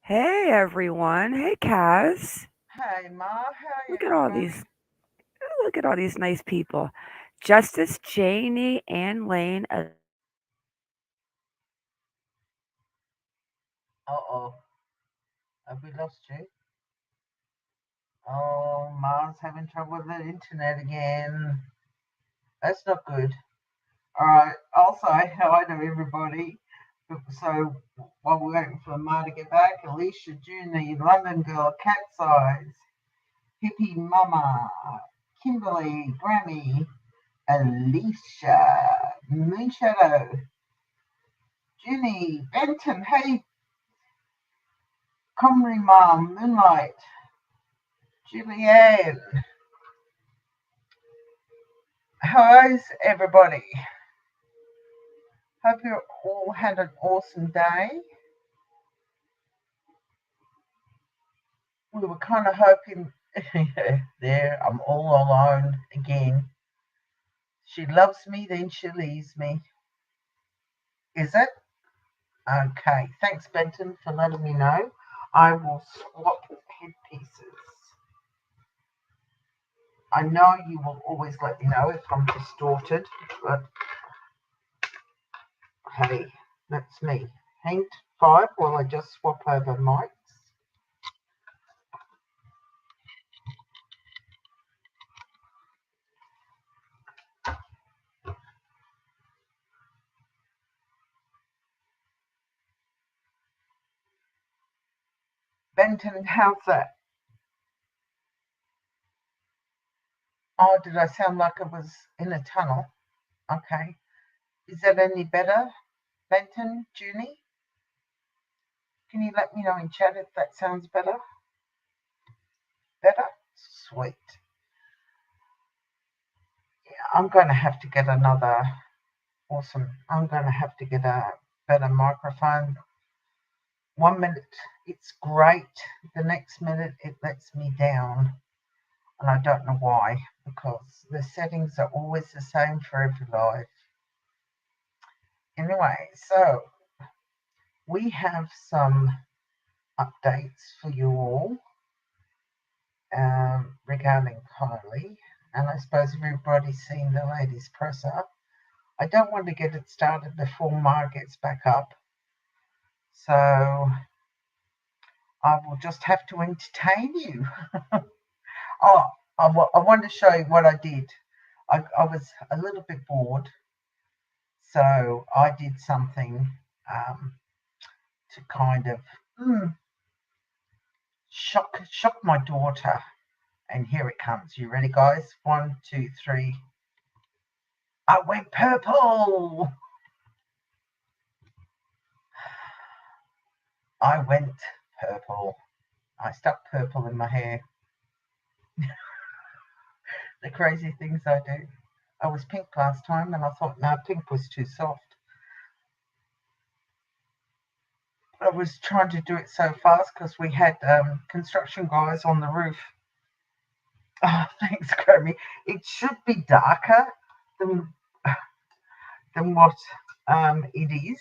Hey everyone. Hey Kaz. Hey Ma, how you Look at all going? these nice people. Justice, Janie, Ann Lane, Uh-oh, have we lost you? Oh, Ma's having trouble with the internet again. That's not good. All right, I'll say hello to everybody. So while we're waiting for Ma to get back, Alicia, Junie, London Girl, Cat's Eyes, Hippie Mama, Kimberly, Grammy, Alicia, Moonshadow, Junie, Benton, hey, Comrie Mom, Moonlight, Julianne. How's everybody? Hope you all had an awesome day. We were kind of hoping. There, I'm all alone again. She loves me, then she leaves me. Is it? Okay. Thanks, Benton, for letting me know. I will swap headpieces. I know you will always let me know if I'm distorted, but hey, that's me. Hang 5 while I just swap over mics. Benton, how's that? Oh, did I sound like I was in a tunnel? Okay. Is that any better, Benton, Junie? Can you let me know in chat if that sounds better? Better? Sweet. Yeah, I'm going to have to get another. Awesome. I'm going to have to get a better microphone. 1 minute, it's great. The next minute, it lets me down. And I don't know why, because the settings are always the same for every live. Anyway, so we have some updates for you all regarding Kiely, and I suppose everybody's seen the latest presser. I don't want to get it started before Ma gets back up. So I will just have to entertain you. Oh, I want to show you what I did. I was a little bit bored, so I did something to kind of shock my daughter. And here it comes. You ready, guys? One, two, three. I went purple. I went purple. I stuck purple in my hair. The crazy things I do. I was pink last time and I thought, no, pink was too soft. I was trying to do it so fast because we had construction guys on the roof. Oh, thanks, Grammy. It should be darker than what it is,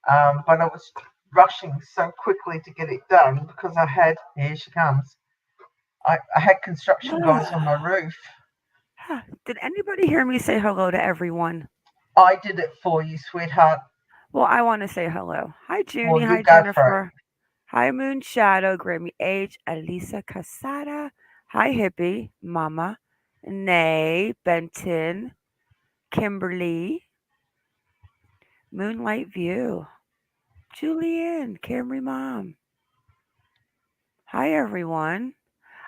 but I was rushing so quickly to get it done because I had, here she comes, I had construction guys on my roof. Did anybody hear me say hello to everyone? I did it for you, sweetheart. Well, I want to say hello. Hi, Junie. Well, you Hi, go for it. Jennifer. Hi, Moon Shadow. Grammy H. Elisa Casada. Hi, Hippie. Mama. Nay. Benton. Kimberly. Moonlight View. Julianne. Camry Mom. Hi, everyone.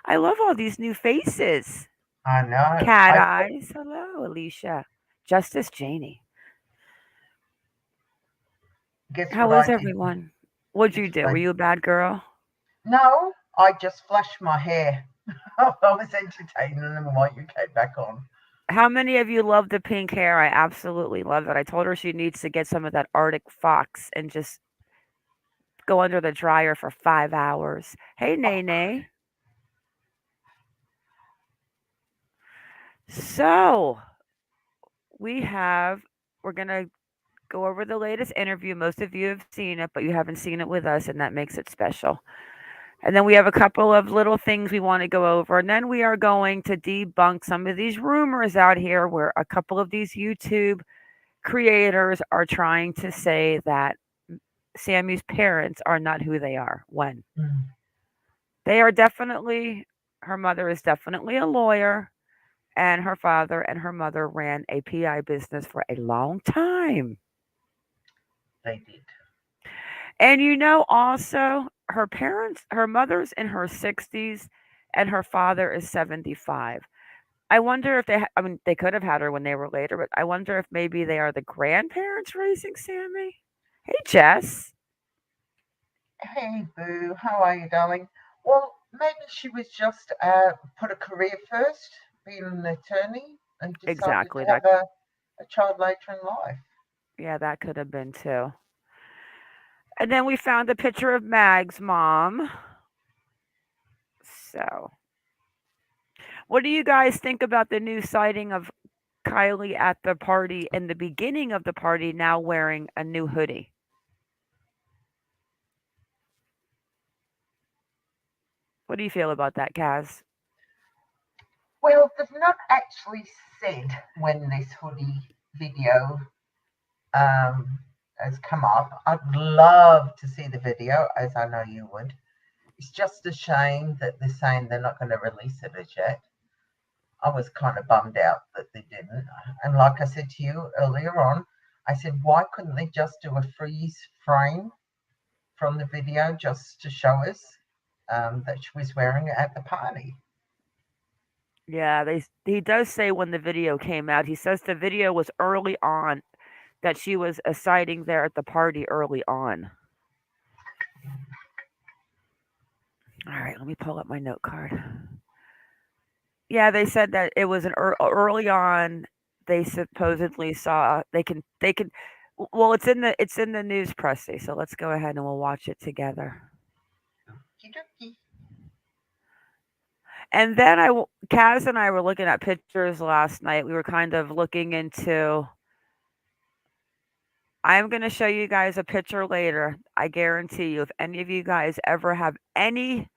I love all these new faces. I know. Cat Eyes. Hello, Alicia. Justice Janie. Guess How what is I did? everyone? What'd you do? Were Explain. you a bad girl? No, I just flashed my hair. I was entertaining them while you came back on. How many of you love the pink hair? I absolutely love it. I told her she needs to get some of that Arctic Fox and just go under the dryer for 5 hours. Hey, Nene. So we're going to go over the latest interview. Most of you have seen it, but you haven't seen it with us, and that makes it special. And then we have a couple of little things we want to go over. And then we are going to debunk some of these rumors out here where a couple of these YouTube creators are trying to say that Sammy's parents are not who they are. When Mm, they are definitely, her mother is definitely a lawyer, and her father and her mother ran a PI business for a long time. they did. And also, her mother's in her 60s, and her father is 75. I wonder if I mean, they could have had her when they were later, but I wonder if maybe they are the grandparents raising Sammy. Hey, Jess. Hey, Boo, how are you, darling? Well, maybe she was just put a career first, being an attorney, and decided Exactly. to have a child later in life. Yeah, that could have been too. And then we found a picture of Mag's mom. So, what do you guys think about the new sighting of Kylie at the party in the beginning of the party now wearing a new hoodie? What do you feel about that, Kaz? Well, they've not actually said when this hoodie video um, has come up. I'd love to see the video, as I know you would. It's just a shame that they're saying they're not going to release it as yet. I was kind of bummed out that they didn't. And like I said to you earlier on, I said, why couldn't they just do a freeze frame from the video just to show us that she was wearing it at the party? Yeah, he does say when the video came out, he says the video was early on, that she was a sighting there at the party early on. All right, let me pull up my note card. Yeah, they said that it was early on. They supposedly saw they can. Well, it's in the news, Pressy. So let's go ahead and we'll watch it together. And then Kaz and I were looking at pictures last night. We were kind of looking into. I'm going to show you guys a picture later. I guarantee you, if any of you guys ever have any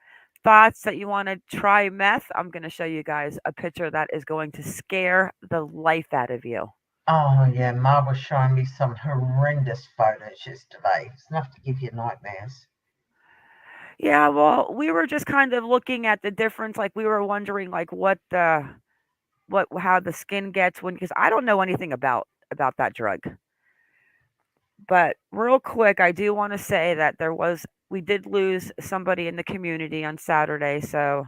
thoughts that you want to try meth, I'm going to show you guys a picture that is going to scare the life out of you. Oh, yeah, Ma was showing me some horrendous photos yesterday. It's enough to give you nightmares. Yeah, well, we were just kind of looking at the difference. Like we were wondering, like what how the skin gets when because I don't know anything about that drug. But real quick, I do want to say that we did lose somebody in the community on Saturday, so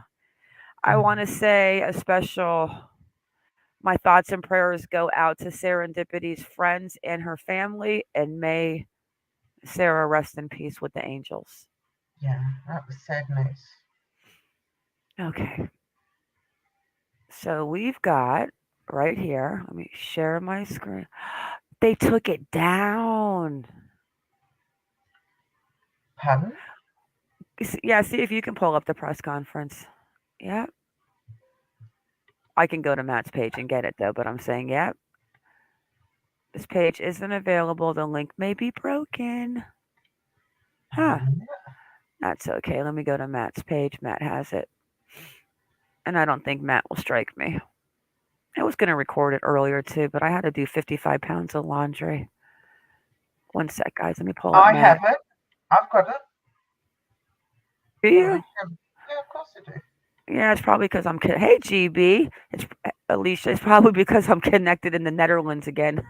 I want Mm, to say a special my thoughts and prayers go out to Serendipity's friends and her family, and may Sarah rest in peace with the angels. yeah, that was sad news. Okay, so we've got right here. Let me share my screen. They took it down. Pardon? Yeah, see if you can pull up the press conference. Yeah, I can go to Matt's page and get it though, but I'm saying, yeah, this page isn't available. The link may be broken. Huh, Mm, that's okay. Let me go to Matt's page. Matt has it. And I don't think Matt will strike me. I was going to record it earlier too, but I had to do 55 pounds of laundry. One sec, guys. Let me pull up I Matt. have it. I've got it. Do Well, at you? least, yeah, of course I do. Yeah, it's probably because Hey, GB. It's Alicia. It's probably because I'm connected in the Netherlands again.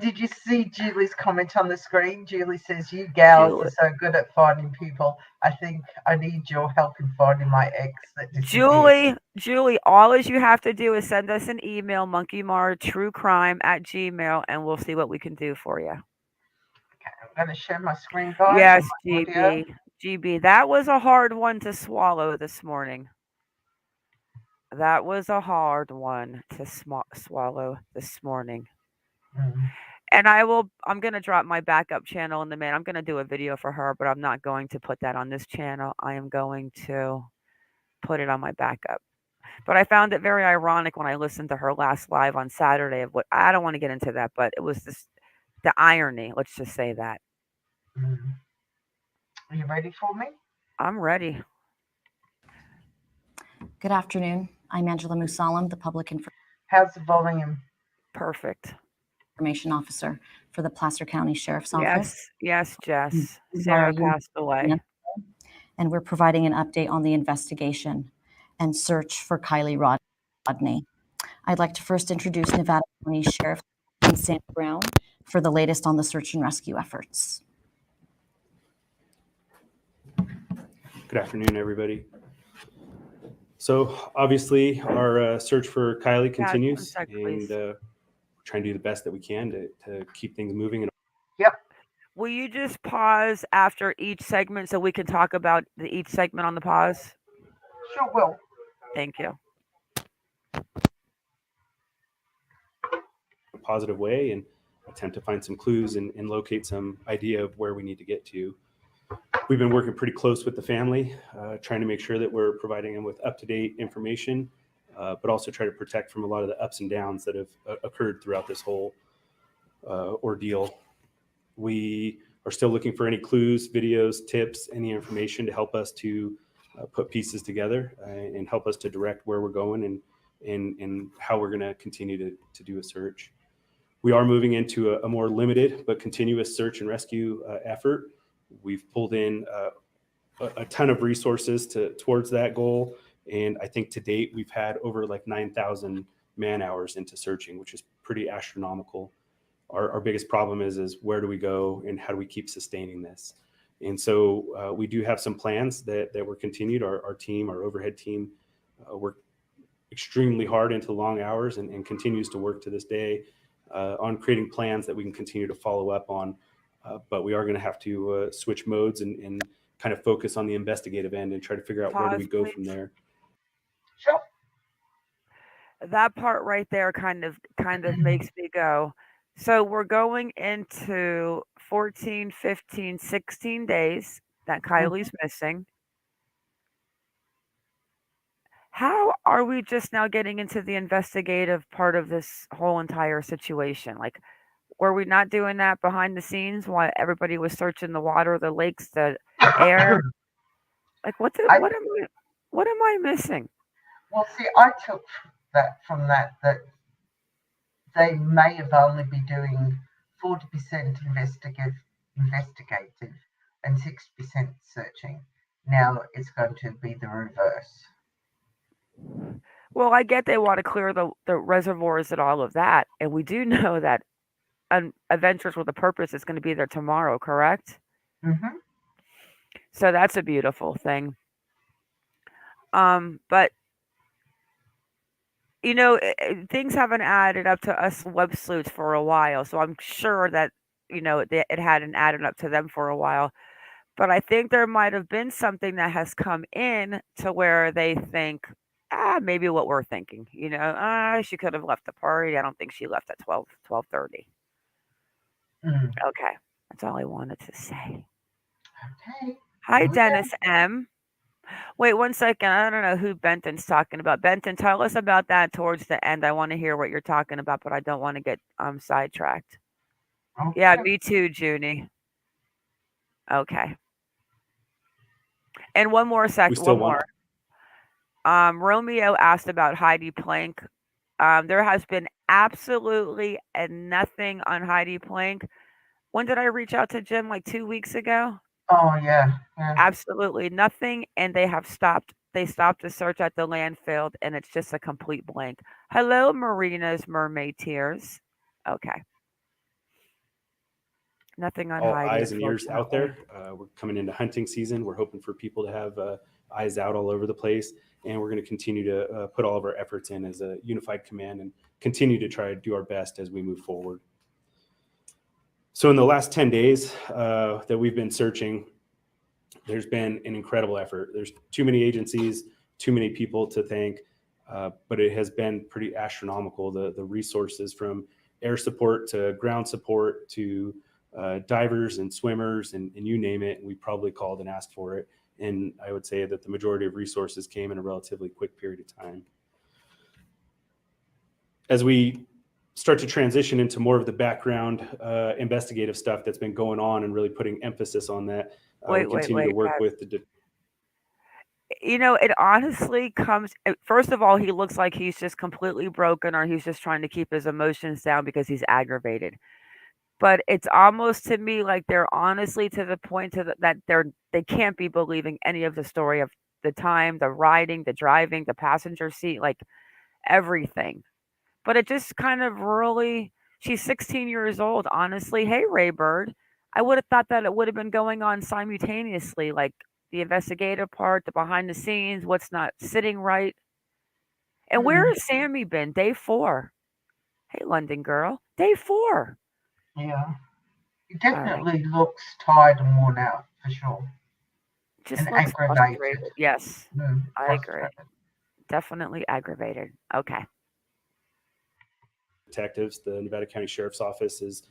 Did you see Julie's comment on the screen? Julie says, "You gals are Julie. so good at finding people. I think I need your help in finding my ex that disappeared." Julie, all as you have to do is send us an email, monkeymar@gmail, and we'll see what we can do for you. Okay, I'm going to share my screen, guys, and Yes, my audio. GB. That was a hard one to swallow this morning. That was a hard one to swallow this morning. Mm, And I'm going to drop my backup channel in the minute. I'm going to do a video for her, but I'm not going to put that on this channel. I am going to put it on my backup. But I found it very ironic when I listened to her last live on Saturday of what I don't want to get into that, but it was this the irony. Let's just say that. mm. Are you ready for me? I'm ready. Good afternoon. I'm Angela Musallam, the Public How's the volume? Perfect. Information Officer for the Placer County Sheriff's Office. Yes, Jess. We are Sarah you, passed away. and we're providing an update on the investigation and search for Kiely Rodni. I'd like to first introduce Nevada County Sheriff Sam Brown for the latest on the search and rescue efforts. Good afternoon, everybody. So obviously our search for Kiely Yeah, one continues, sec, and please. we're trying to do the best that we can to keep things moving. Yep, Will you just pause after each segment so we can talk about each segment on the pause? sure will. Thank you. A positive way and attempt to find some clues and locate some idea of where we need to get to. We've been working pretty close with the family, trying to make sure that we're providing them with up-to-date information, but also try to protect from a lot of the ups and downs that have occurred throughout this whole ordeal. We are still looking for any clues, videos, tips, any information to help us to put pieces together and help us to direct where we're going and how we're going to continue to do a search. We are moving into a more limited but continuous search and rescue effort. We've pulled in a ton of resources towards that goal. And I think to date, we've had over like 9,000 man hours into searching, which is pretty astronomical. Our biggest problem is where do we go and how do we keep sustaining this? And so we do have some plans that were continued. Our team, our overhead team, worked extremely hard into long hours and continues to work to this day on creating plans that we can continue to follow up on. But we are going to have to switch modes and kind of focus on the investigative end and try to figure out where do we Pause, go from please. there. Sure. That part right there kind of makes me go. So we're going into 14, 15, 16 days that Kylie's missing. How are we just now getting into the investigative part of this whole entire situation? Like, were we not doing that behind the scenes while everybody was searching the water, the lakes, the air? Like, I what am I missing? well, see, I took that from that they may have only be doing 40% investigative and 60% searching. Now it's going to be the reverse. Well, I get they want to clear the reservoirs and all of that, and we do know that Adventures with a Purpose is going to be there tomorrow, correct? Hmm. So that's a beautiful thing. But things haven't added up to us web sleuths for a while, so I'm sure that it hadn't added up to them for a while. But I think there might have been something that has come in to where they think, maybe what we're thinking. She could have left the party. I don't think she left at 12:30. Mm. Okay, that's all I wanted to say. Okay. Hi, Good. Dennis M. Wait 1 second. I don't know who Benton's talking about. Benton, tell us about that towards the end. I want to hear what you're talking about, but I don't want to get sidetracked. Yeah, Okay. me too, Junie. Okay. And one more We sec. still One want more. Romeo asked about Heidi Plank. There has been absolutely nothing on Heidi Plank. When did I reach out to Jim? Like 2 weeks ago? Oh, yeah. Yeah. Absolutely nothing, and they have stopped. They stopped the search at the landfill, and it's just a complete blank. Hello, Marina's mermaid tears. Okay, nothing on all Heidi, eyes and ears out unfortunately. there. We're coming into hunting season. We're hoping for people to have eyes out all over the place, and we're going to continue to put all of our efforts in as a unified command and continue to try to do our best as we move forward. So in the last 10 days that we've been searching, there's been an incredible effort. There's too many agencies, too many people to thank, but it has been pretty astronomical. The resources from air support to ground support to divers and swimmers and you name it, we probably called and asked for it. And I would say that the majority of resources came in a relatively quick period of time. As we start to transition into more of the background investigative stuff that's been going on and really putting emphasis on that, we continue to work Guys. with the It honestly comes. First of all, he looks like he's just completely broken, or he's just trying to keep his emotions down because he's aggravated. But it's almost to me like they're honestly to the point that they can't be believing any of the story of the time, the riding, the driving, the passenger seat, like everything. But it just kind of really, she's 16 years old, honestly. Hey, Raybird, I would have thought that it would have been going on simultaneously, like the investigative part, the behind the scenes, what's not sitting right. And where Mm. has Sammy been? Day 4. Hey, London girl, day 4. Yeah. He All right. definitely looks tired and worn out, for sure. Just And looks aggravated. frustrated. Yes, I agree. Frustrated. Definitely aggravated. Okay. detectives. The Nevada County Sheriff's Office is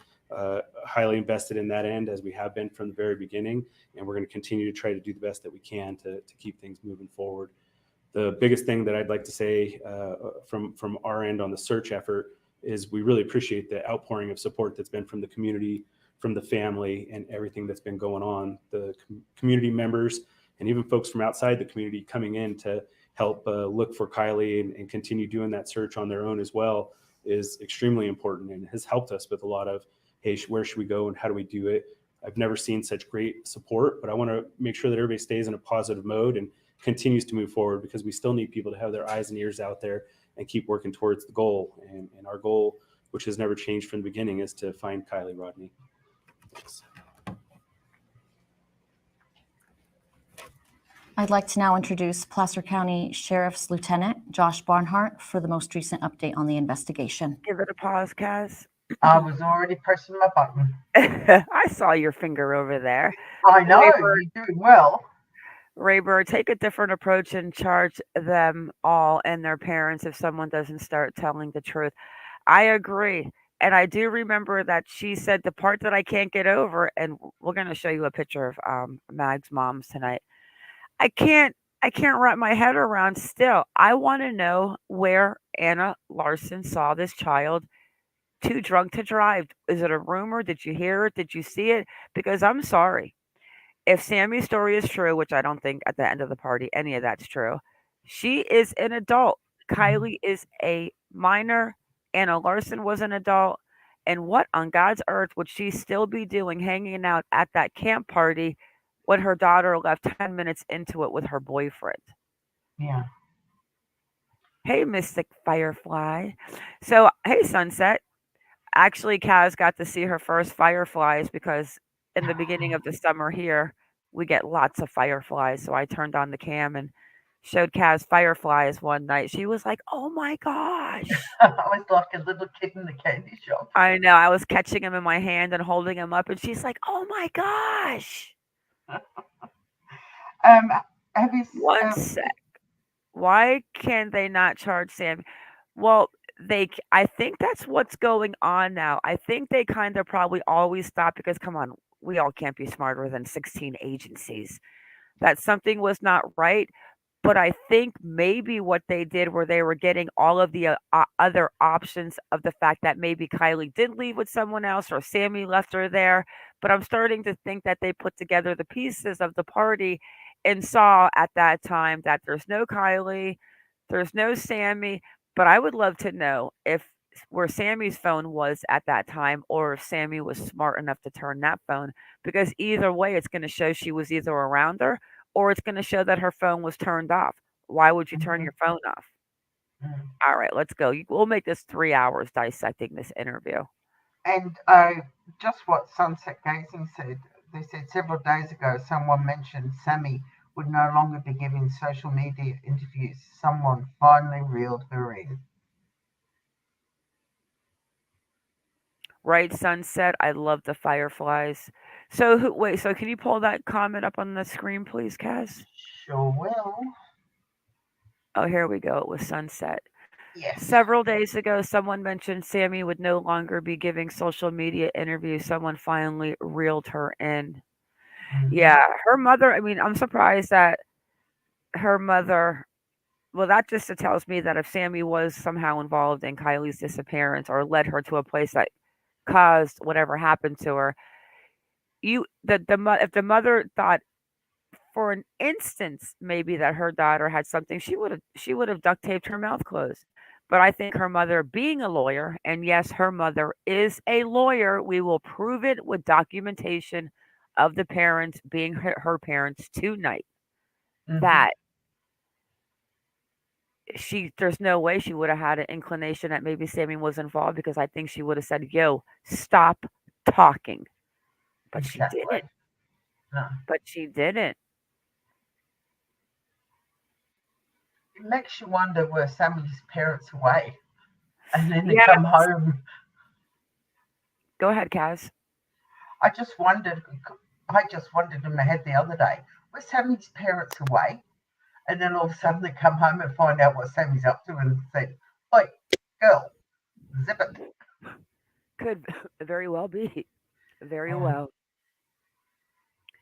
highly invested in that end, as we have been from the very beginning, and we're going to continue to try to do the best that we can to keep things moving forward. The biggest thing that I'd like to say from our end on the search effort is we really appreciate the outpouring of support that's been from the community, from the family, and everything that's been going on. The community members and even folks from outside the community coming in to help look for Kiely and continue doing that search on their own as well is extremely important and has helped us with a lot of, hey, where should we go and how do we do it? I've never seen such great support, but I want to make sure that everybody stays in a positive mode and continues to move forward, because we still need people to have their eyes and ears out there and keep working towards the goal. And our goal, which has never changed from the beginning, is to find Kiely Rodni. Thanks. I'd like to now introduce Placer County Sheriff's Lieutenant Josh Barnhart for the most recent update on the investigation. Give it a pause, Kaz. I was already pressing my button. I saw your finger over there. I know, Raybird, you're doing well. Raybird, take a different approach and charge them all and their parents if someone doesn't start telling the truth. I agree. And I do remember that she said the part that I can't get over, and we're going to show you a picture of Mag's mom's tonight. I can't I can't wrap my head around still. I want to know where Anna Larson saw this child too drunk to drive. Is it a rumor? Did you hear it? Did you see it? Because I'm sorry. If Sammy's story is true, which I don't think at the end of the party any of that's true, she is an adult. Kylie is a minor, Anna Larson was an adult, and what on God's earth would she still be doing hanging out at that camp party when her daughter left 10 minutes into it with her boyfriend? Yeah. Hey, Mystic Firefly. So, hey, Sunset. Actually, Kaz got to see her first fireflies because in the beginning of the summer here, we get lots of fireflies. So I turned on the cam and showed Kaz fireflies one night. She was like, "Oh my gosh." I was like a little kid in the candy shop. I know. I was catching him in my hand and holding him up, and she's like, "Oh my gosh." Um, have you? One sec. Why can they not charge Sam? Well, I think that's what's going on now. I think they kind of probably always stop because come on, we all can't be smarter than 16 agencies. That something was not right. But I think maybe what they did where they were getting all of the other options of the fact that maybe Kylie did leave with someone else or Sammy left her there. But I'm starting to think that they put together the pieces of the party and saw at that time that there's no Kylie, there's no Sammy. But I would love to know if where Sammy's phone was at that time or if Sammy was smart enough to turn that phone because either way it's going to show she was either around her or it's going to show that her phone was turned off. Why would you turn Mhm, your phone off? mhm. All right, let's go. We'll make this 3 hours dissecting this interview. And just what Sunset Gazing said, they said several days ago someone mentioned Sammy would no longer be giving social media interviews. Someone finally reeled her in. Right, sunset. I love the fireflies. So wait, so can you pull that comment up on the screen, please, Kaz? Sure will. Oh, here we go. It was sunset. Yes. Several days ago, someone mentioned Sammy would no longer be giving social media interviews. Someone finally reeled her in. Hmm. Yeah, her mother. I mean, I'm surprised that her mother. Well, that just tells me that if Sammy was somehow involved in Kylie's disappearance or led her to a place that caused whatever happened to her, if the mother thought for an instance maybe that her daughter had something, she would have duct taped her mouth closed. But I think her mother being a lawyer, and yes, her mother is a lawyer, we will prove it with documentation of the parents being her parents tonight. Hmm. That there's no way she would have had an inclination that maybe Sammy was involved because I think she would have said, "Yo, stop talking." But she Exactly. didn't. No. But she didn't. It makes you wonder were Sammy's parents away and then they Yeah, come home. go ahead, Kaz. I just wondered. I just wondered in my head the other day, were Sammy's parents away? And then all of a sudden they come home and find out what Sammy's up to and say, "Oi, girl, zip it." Could very well be. Very Yeah. well.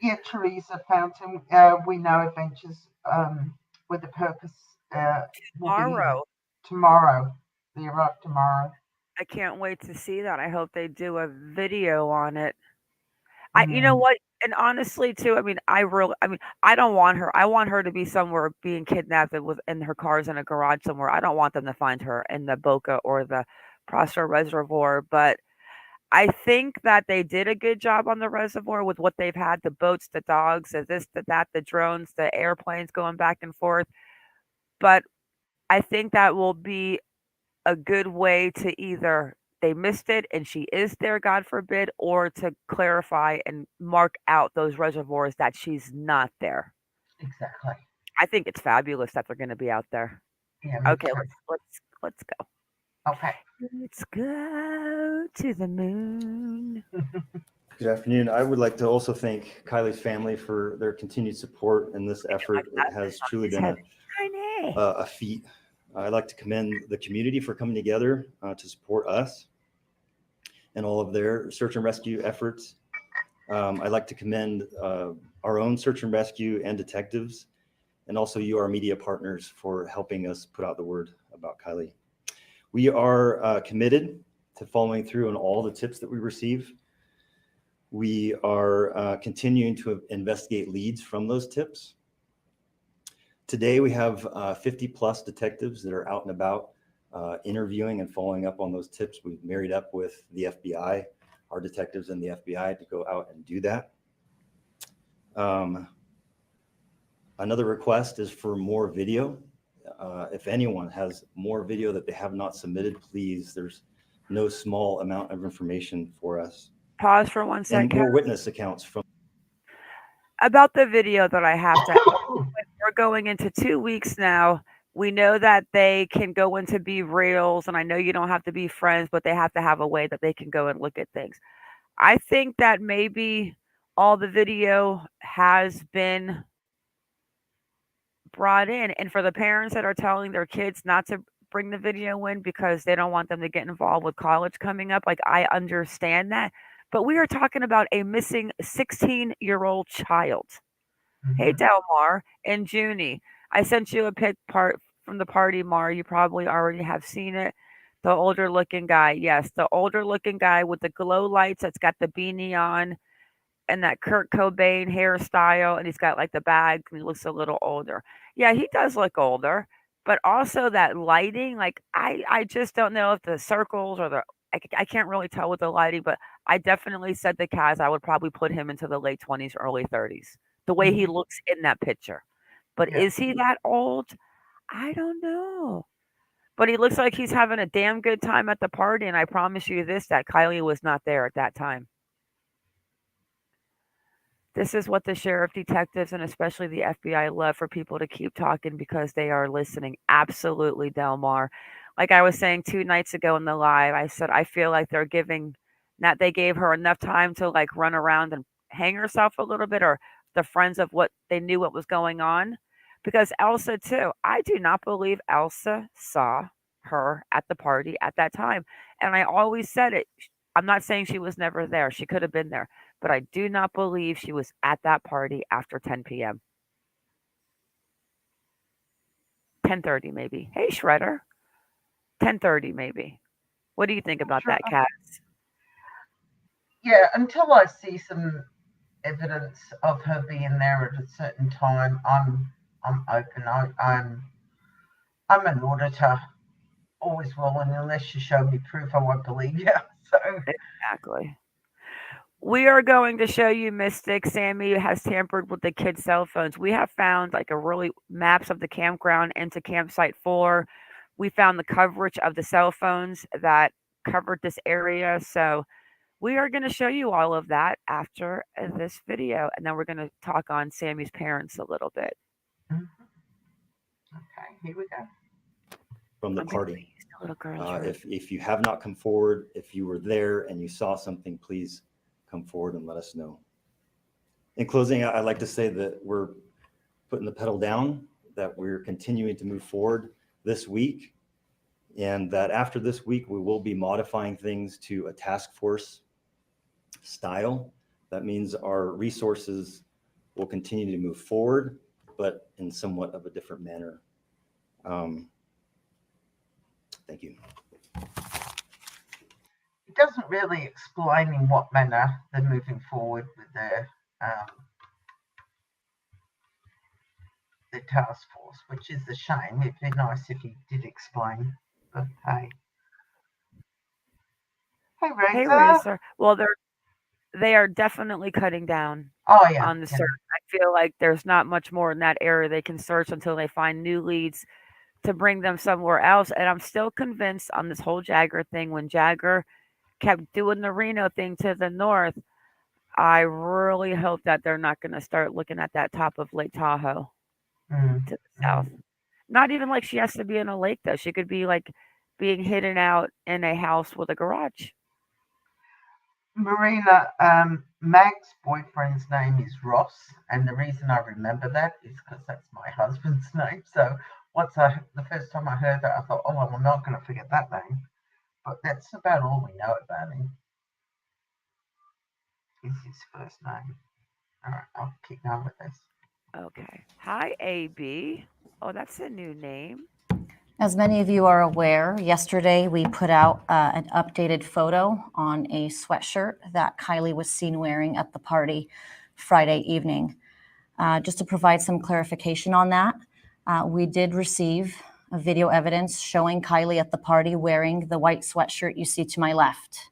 Yeah, Teresa Fountain, we know adventures with the purpose will be Tomorrow. tomorrow. They arrive tomorrow. I can't wait to see that. I hope they do a video on it. You know Mm, what? And honestly, too, I don't want her. I want her to be somewhere being kidnapped and with in her car's in a garage somewhere. I don't want them to find her in the Boca or the Prosser Reservoir. But I think that they did a good job on the reservoir with what they've had, the boats, the dogs, the this, the that, the drones, the airplanes going back and forth. But I think that will be a good way to either they missed it and she is there, God forbid, or to clarify and mark out those reservoirs that she's not there. exactly. I think it's fabulous that they're going to be out there. Yeah, me Okay, too. let's go. Okay. Let's go to the moon. Good afternoon. I would like to also thank Kylie's family for their continued support in this effort. It has truly It's been heavy. Tiny. a feat. I'd like to commend the community for coming together to support us and all of their search and rescue efforts. I'd like to commend our own search and rescue and detectives, and also you, our media partners, for helping us put out the word about Kiely. We are committed to following through on all the tips that we receive. We are continuing to investigate leads from those tips. Today, we have 50 plus detectives that are out and about interviewing and following up on those tips. We've married up with the FBI, our detectives in the FBI, to go out and do that. Another request is for more video. If anyone has more video that they have not submitted, please, there's no small amount of information for us. Pause for 1 And second. more witness accounts from. About the video that I have to, we're going into 2 weeks now. We know that they can go into be reels, and I know you don't have to be friends, but they have to have a way that they can go and look at things. I think that maybe all the video has been brought in, and for the parents that are telling their kids not to bring the video in because they don't want them to get involved with college coming up, like, I understand that, but we are talking about a missing 16-year-old child. Hey, Delmar and Junie, I sent you a pic part from the party, Mar. You probably already have seen it. The older looking guy. Yes, the older looking guy with the glow lights that's got the beanie on and that Kurt Cobain hairstyle, and he's got like the bag, and he looks a little older. Yeah, he does look older, but also that lighting, like I just don't know if the circles or the I can't really tell with the lighting, but I definitely said to Kaz I would probably put him into the late 20s, early 30s, the way he looks in that picture. But Yeah. is he that old? I don't know. But he looks like he's having a damn good time at the party, and I promise you this, that Kiely was not there at that time. This is what the sheriff detectives and especially the FBI love for people to keep talking because they are listening. Absolutely, Delmar. Like I was saying 2 nights ago in the live, I said I feel like they're giving not they gave her enough time to like run around and hang herself a little bit or the friends of what they knew what was going on. Because Elsa too, I do not believe Elsa saw her at the party at that time. And I always said it. I'm not saying she was never there. She could have been there, but I do not believe she was at that party after 10 p.m. 10:30 maybe. Hey Shredder. 10:30 maybe. What do you think about Sure. that, Cat? Yeah, until I see some evidence of her being there at a certain time, I'm open. I'm an auditor, always will, and unless you show me proof, I won't believe you. So Exactly. We are going to show you Mystic. Sammy has tampered with the kids' cell phones. We have found like a really maps of the campground into campsite 4. We found the coverage of the cell phones that covered this area. So we are going to show you all of that after this video. And then we're going to talk on Sammy's parents a little bit. okay, here we go. From the I'm gonna party. use the little girl's room. If you have not come forward, if you were there and you saw something, please come forward and let us know. In closing, I'd like to say that we're putting the pedal down, that we're continuing to move forward this week, and that after this week, we will be modifying things to a task force style. That means our resources will continue to move forward, but in somewhat of a different manner. Thank you. It doesn't really explain in what manner they're moving forward with their task force, which is a shame. It'd be nice if he did explain. But hey. Hey, Hey, Razor. Razor. Well, they are definitely cutting down Oh, yeah. on the search. I feel like there's not much more in that area they can search until they find new leads to bring them somewhere else. And I'm still convinced on this whole Jagger thing. When Jagger kept doing the Reno thing to the north, I really hope that they're not going to start looking at that top of Lake Tahoe to the south. Not even like she has to be in a lake, though. She could be like being hidden out in a house with a garage. Marina, Mag's boyfriend's name is Ross, and the reason I remember that is because that's my husband's name. So the first time I heard that, I thought, oh, well, I'm not going to forget that name. But that's about all we know about him. Is his first name. All right, I'll keep going with this. Okay. Hi, AB. Oh, that's a new name. As many of you are aware, yesterday we put out an updated photo on a sweatshirt that Kiely was seen wearing at the party Friday evening. Just to provide some clarification on that, we did receive video evidence showing Kiely at the party wearing the white sweatshirt you see to my left.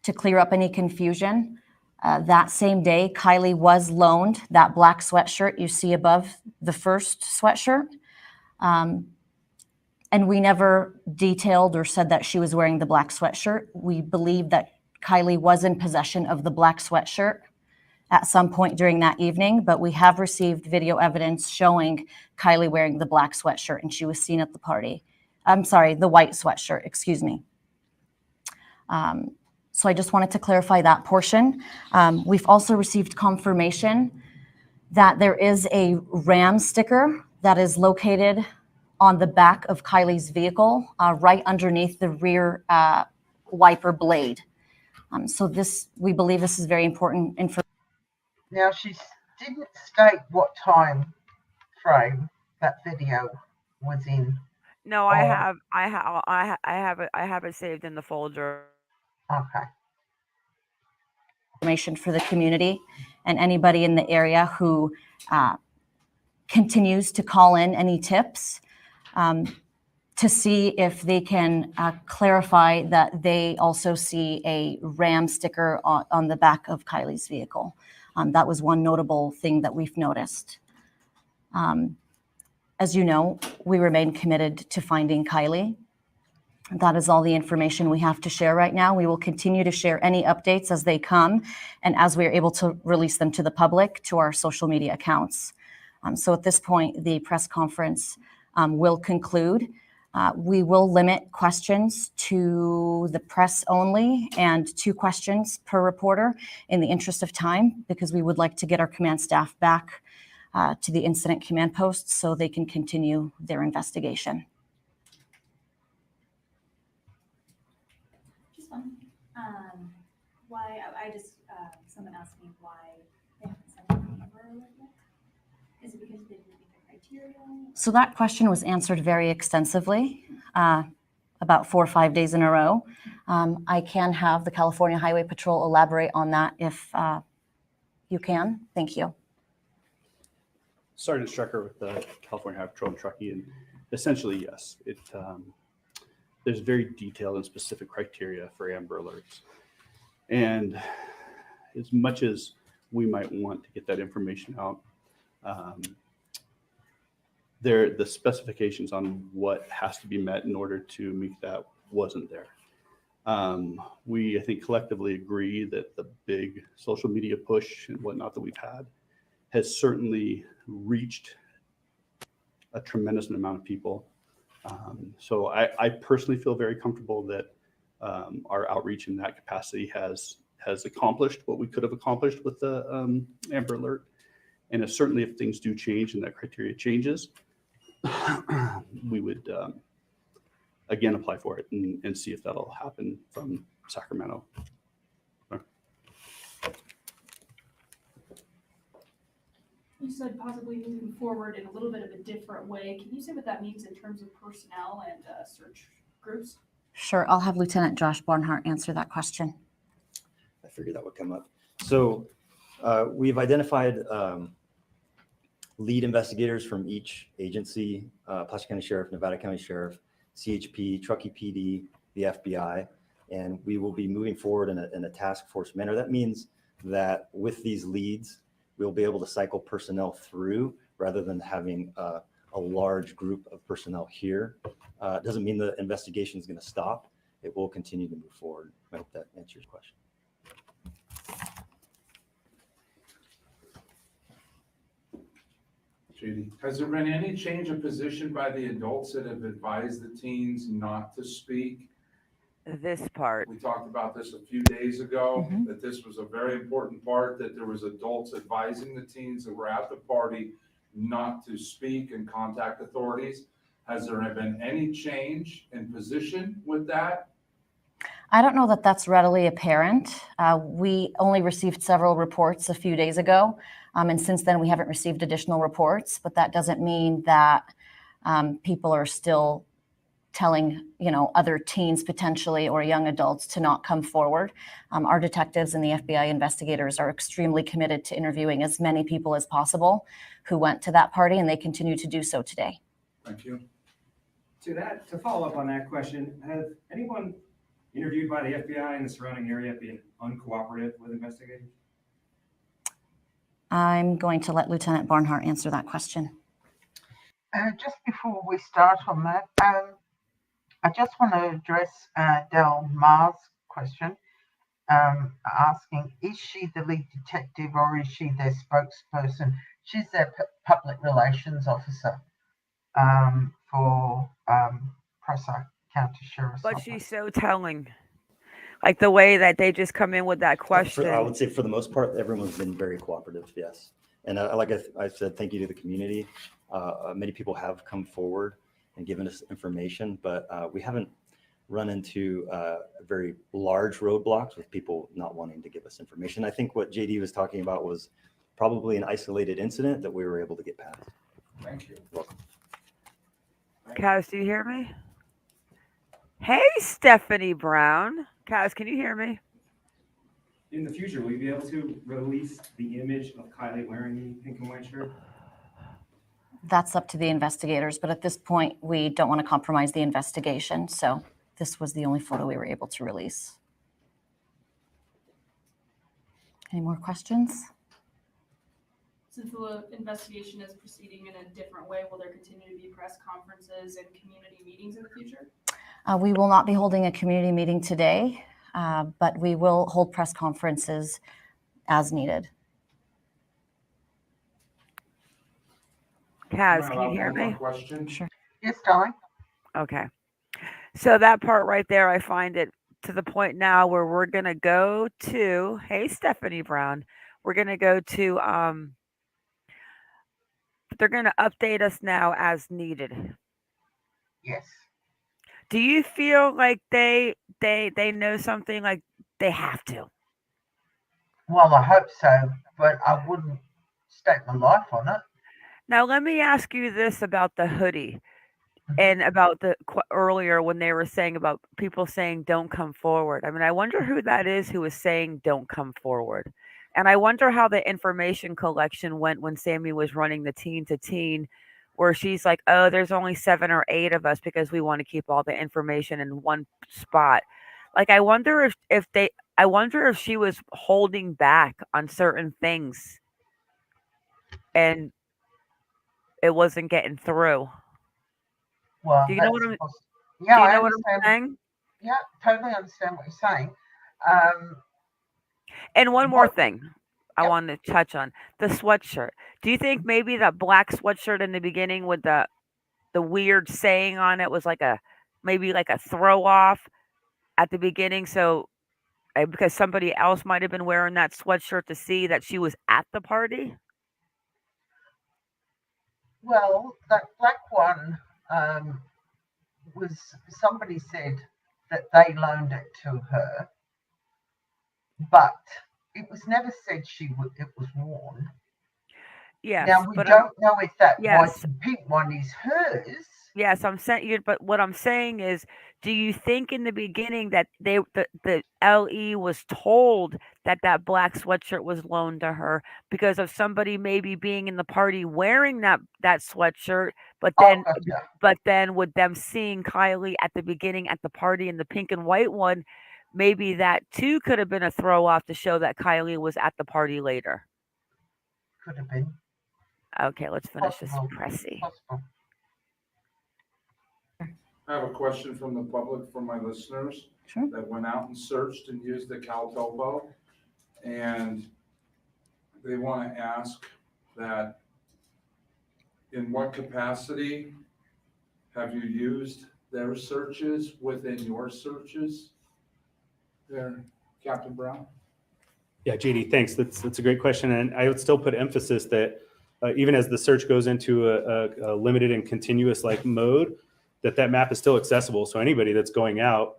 To clear up any confusion, that same day, Kiely was loaned that black sweatshirt you see above the first sweatshirt. And we never detailed or said that she was wearing the black sweatshirt. We believe that Kiely was in possession of the black sweatshirt at some point during that evening, but we have received video evidence showing Kiely wearing the black sweatshirt, and she was seen at the party. I'm sorry, the white sweatshirt, excuse me. So I just wanted to clarify that portion. We've also received confirmation that there is a RAM sticker that is located on the back of Kiely's vehicle, right underneath the rear wiper blade. So we believe this is very important information. Now, she didn't state what time frame that video was in. No, I have it saved in the folder. Okay. Information for the community and anybody in the area who continues to call in any tips to see if they can clarify that they also see a RAM sticker on the back of Kiely's vehicle. That was one notable thing that we've noticed. As you know, we remain committed to finding Kiely. That is all the information we have to share right now. We will continue to share any updates as they come and as we are able to release them to the public, to our social media accounts. So at this point, the press conference will conclude. We will limit questions to the press only and 2 questions per reporter in the interest of time, because we would like to get our command staff back to the incident command posts so they can continue their investigation. Why, someone asked me why they haven't sent an Amber Alert yet. Is it because they didn't meet the criteria? So that question was answered very extensively, about 4 or 5 days in a row. I can have the California Highway Patrol elaborate on that if you can. Thank you. Sergeant Strecker with the California Highway Patrol and Truckee, and essentially, yes, there's very detailed and specific criteria for Amber Alerts. And as much as we might want to get that information out, the specifications on what has to be met in order to make that wasn't there. We, I think, collectively agree that the big social media push and whatnot that we've had has certainly reached a tremendous amount of people. So I personally feel very comfortable that our outreach in that capacity has accomplished what we could have accomplished with the Amber Alert. And certainly if things do change and that criteria changes, we would again apply for it and see if that'll happen from Sacramento. You said possibly moving forward in a little bit of a different way. Can you say what that means in terms of personnel and search groups? Sure, I'll have Lieutenant Josh Barnhart answer that question. I figured that would come up. So we've identified lead investigators from each agency, Placer County Sheriff, Nevada County Sheriff, CHP, Truckee PD, the FBI, and we will be moving forward in a task force manner. That means that with these leads, we'll be able to cycle personnel through rather than having a large group of personnel here. It doesn't mean the investigation is going to stop. It will continue to move forward. I hope that answers your question. Judy, has there been any change of position by the adults that have advised the teens not to speak? This part. We talked about this a few days ago, that this was a very important part, that there was adults advising the teens that were at the party not to speak and contact authorities. Has there been any change in position with that? I don't know that that's readily apparent. We only received several reports a few days ago, and since then we haven't received additional reports, but that doesn't mean that people are still telling, other teens potentially or young adults to not come forward. Our detectives and the FBI investigators are extremely committed to interviewing as many people as possible who went to that party, and they continue to do so today. Thank you. To follow up on that question, has anyone interviewed by the FBI in the surrounding area been uncooperative with investigators? I'm going to let Lieutenant Barnhart answer that question. Just before we start on that, I just want to address Del Mar's question, asking, is she the lead detective or is she their spokesperson? She's their public relations officer for Prosser County Sheriff's But Office. she's so telling. Like the way that they just come in with that question. I would say for the most part, everyone's been very cooperative, yes. And like I said, thank you to the community. Many people have come forward and given us information, but we haven't run into very large roadblocks with people not wanting to give us information. I think what JD was talking about was probably an isolated incident that we were able to get past. Thank you. Welcome. Kaz, do you hear me? Hey, Stephanie Brown. Kaz, can you hear me? In the future, will you be able to release the image of Kiely wearing the pink and white shirt? That's up to the investigators, but at this point, we don't want to compromise the investigation, so this was the only photo we were able to release. Any more questions? Since the investigation is proceeding in a different way, will there continue to be press conferences and community meetings in the future? We will not be holding a community meeting today, but we will hold press conferences as needed. Kaz, can you hear One more me? question? Sure. Yes, darling. Okay. So that part right there, I find it to the point now where we're going to go to, hey, Stephanie Brown, we're going to go to, they're going to update us now as needed. Yes. Do you feel like they know something, like they have to? Well, I hope so, but I wouldn't stake my life on it. Now, let me ask you this about the hoodie and about the earlier when they were saying about people saying don't come forward. I mean, I wonder who that is who is saying don't come forward. And I wonder how the information collection went when Sammy was running the teen to teen, where she's like, oh, there's only 7 or 8 of us because we want to keep all the information in one spot. Like, I wonder if she was holding back on certain things and it wasn't getting through. Well, Do you know what I'm? Yeah, do you I know what understand. I'm saying? Yeah, totally understand what you're saying. And one more What- thing I Yep. want to touch on the sweatshirt. Do you think maybe that black sweatshirt in the beginning with the weird saying on it was like maybe like a throw off at the beginning? So because somebody else might have been wearing that sweatshirt to see that she was at the party. Well, that black one was, somebody said that they loaned it to her, but it was never said it was worn. Yes, Now, we but don't know if that white yes. and pink one is hers. Yes, I'm saying you, but what I'm saying is, do you think in the beginning that the LE was told that that black sweatshirt was loaned to her because of somebody maybe being in the party wearing that sweatshirt, but then Oh, gotcha. with them seeing Kiely at the beginning at the party in the pink and white one, maybe that too could have been a throw off to show that Kiely was at the party later. Could have been. Okay, let's finish Possible. this pressy. Possible. I have a question from the public, from my listeners. Sure. That went out and searched and used the CalTopo. And they want to ask that in what capacity have you used their searches within your searches there, Captain Brown? Yeah, JD, thanks. That's a great question. And I would still put emphasis that even as the search goes into a limited and continuous like mode, that map is still accessible. So anybody that's going out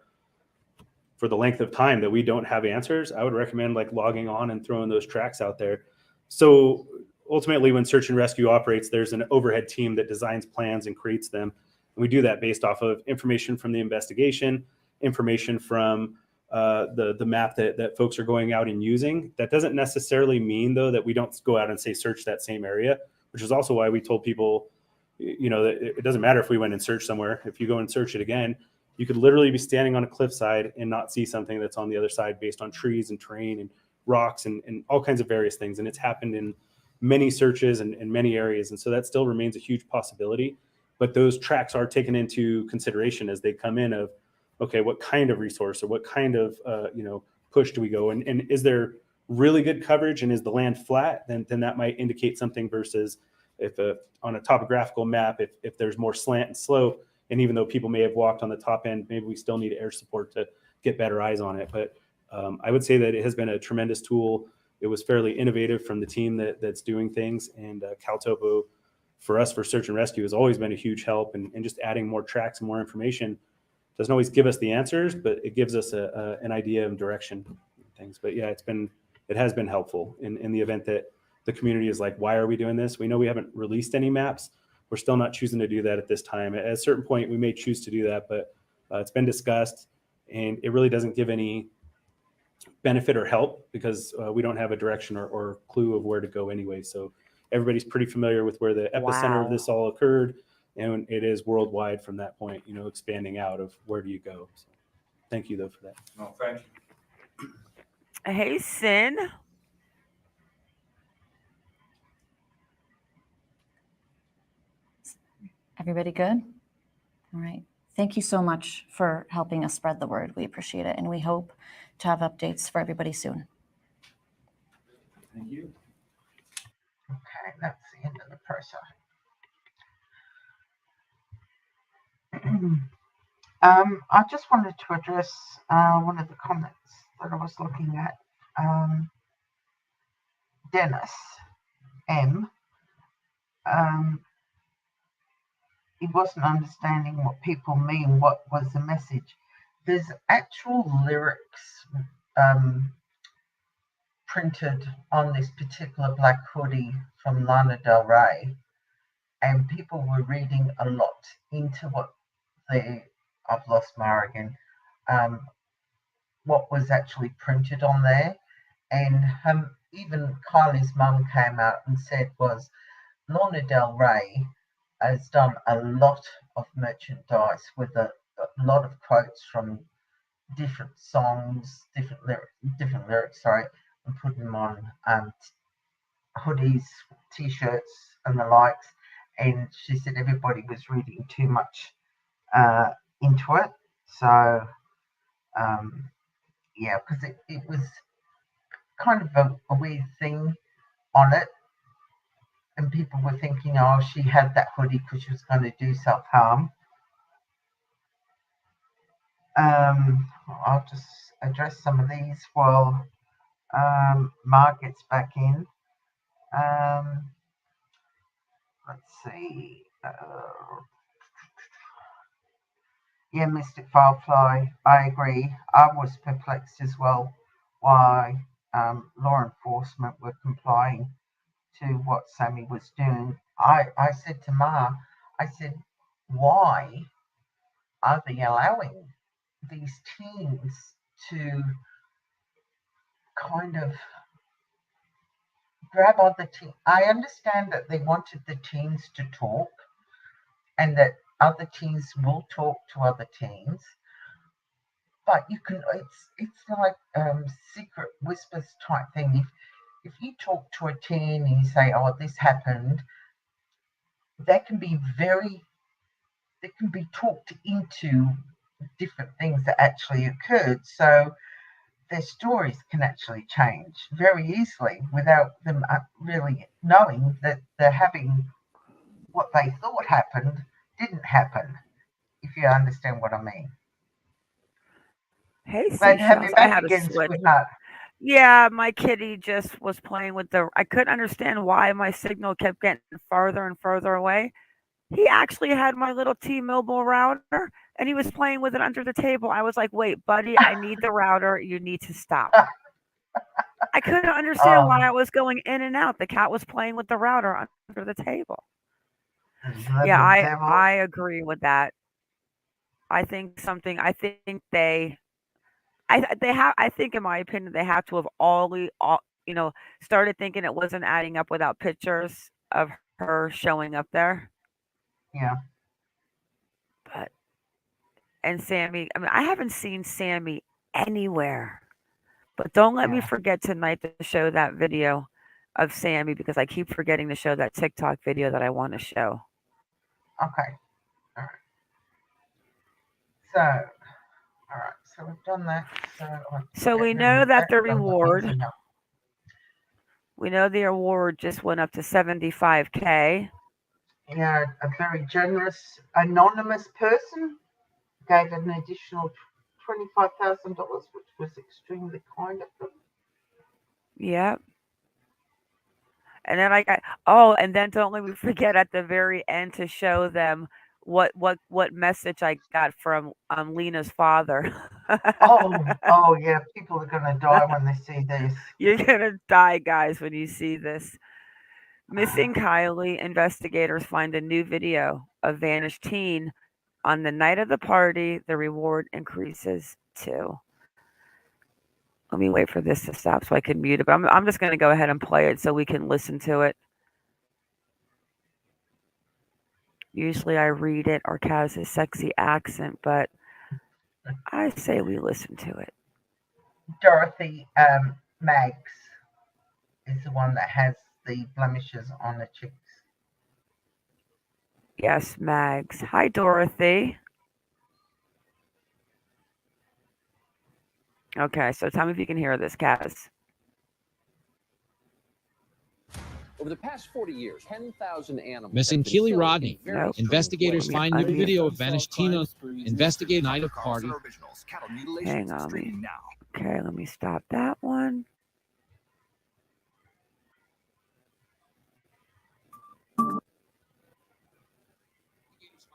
for the length of time that we don't have answers, I would recommend like logging on and throwing those tracks out there. So ultimately when search and rescue operates, there's an overhead team that designs plans and creates them. And we do that based off of information from the investigation, information from the map that folks are going out and using. That doesn't necessarily mean though that we don't go out and say search that same area, which is also why we told people it doesn't matter if we went and searched somewhere. If you go and search it again, you could literally be standing on a cliffside and not see something that's on the other side based on trees and terrain and rocks and all kinds of various things. And it's happened in many searches and many areas. And so that still remains a huge possibility. But those tracks are taken into consideration as they come in of, okay, what kind of resource or what kind of, push do we go? And is there really good coverage and is the land flat? Then that might indicate something versus if on a topographical map, if there's more slant and slope, and even though people may have walked on the top end, maybe we still need air support to get better eyes on it. But I would say that it has been a tremendous tool. It was fairly innovative from the team that's doing things. And CalTopo, for us, for search and rescue, has always been a huge help. And just adding more tracks and more information doesn't always give us the answers, but it gives us an idea of direction and things. But yeah, it has been helpful in the event that the community is like, why are we doing this? We know we haven't released any maps. We're still not choosing to do that at this time. At a certain point, we may choose to do that, but it's been discussed, and it really doesn't give any benefit or help because we don't have a direction or clue of where to go anyway. So everybody's pretty familiar with where the epicenter of this all occurred, and it is worldwide from that point, expanding out of where do you go. So thank you, though, for that. No, thank you. Hey, Sin. Everybody good? All right. Thank you so much for helping us spread the word. We appreciate it. And we hope to have updates for everybody soon. Thank you. Okay, that's the end of the process. I just wanted to address one of the comments that I was looking at. Dennis M. He wasn't understanding what people mean. What was the message? There's actual lyrics printed on this particular black hoodie from Lana Del Rey, and people were reading a lot into what I've lost Mara again, what was actually printed on there. And even Kylie's mum came out and said was Lana Del Rey has done a lot of merchandise with a lot of quotes from different songs, different lyrics, and putting them on hoodies, t-shirts and the likes. And she said everybody was reading too much into it. So because it was kind of a weird thing on it. And people were thinking, oh, she had that hoodie because she was going to do self-harm. I'll just address some of these while Mark gets back in. Let's see. Mystic Firefly, I agree. I was perplexed as well why law enforcement were complying to what Sammy was doing. I said to Ma, I said, why are they allowing these teens to kind of grab other teens? I understand that they wanted the teens to talk and that other teens will talk to other teens, but you can, it's like secret whispers type thing. If you talk to a teen and you say, oh, this happened, they can be talked into different things that actually occurred. So their stories can actually change very easily without them really knowing that they're having what they thought happened didn't happen, if you understand what I mean. Hey, Glad to have you seashells. I back had a again, switch. sweetheart. Yeah, my kitty just was playing with I couldn't understand why my signal kept getting further and further away. He actually had my little T-Mobile router and he was playing with it under the table. I was like, wait, buddy, I need the router. You need to stop. I couldn't understand why I was going in and out. The cat was playing with the router under the table. Yeah, I agree with that. I think I think in my opinion they have to have started thinking it wasn't adding up without pictures of her showing up there. Yeah. But and Sammy, I mean, I haven't seen Sammy anywhere. But don't let me Yeah. forget tonight to show that video of Sammy because I keep forgetting to show that TikTok video that I want to show. Okay. All right. So, all right. So we've done that. So I'll So get we rid know of that that. the Done the things reward, enough. we know the award just went up to 75K. Yeah, a very generous anonymous person gave an additional $25,000, which was extremely kind of them. Yep. And then I got, oh, and then don't let me forget at the very end to show them what message I got from Lena's father. Oh yeah, people are gonna die when they see this. You're gonna die, guys, when you see this. Missing Kylie, investigators find a new video of vanished teen. On the night of the party, the reward increases too. Let me wait for this to stop so I can mute it. But I'm just going to go ahead and play it so we can listen to it. Usually I read it or Kaz's sexy accent, but I say we listen to it. Dorothy Maggs is the one that has the blemishes on her cheeks. Yes, Mags. Hi, Dorothy. Okay, so tell me if you can hear this, Kaz. Over the past 40 years, 10,000 animals. Missing Kiely Rodni. Nope. Investigators find new unmute. video of vanished teen. Investigate night of party. Hang on. Okay, let me stop that one.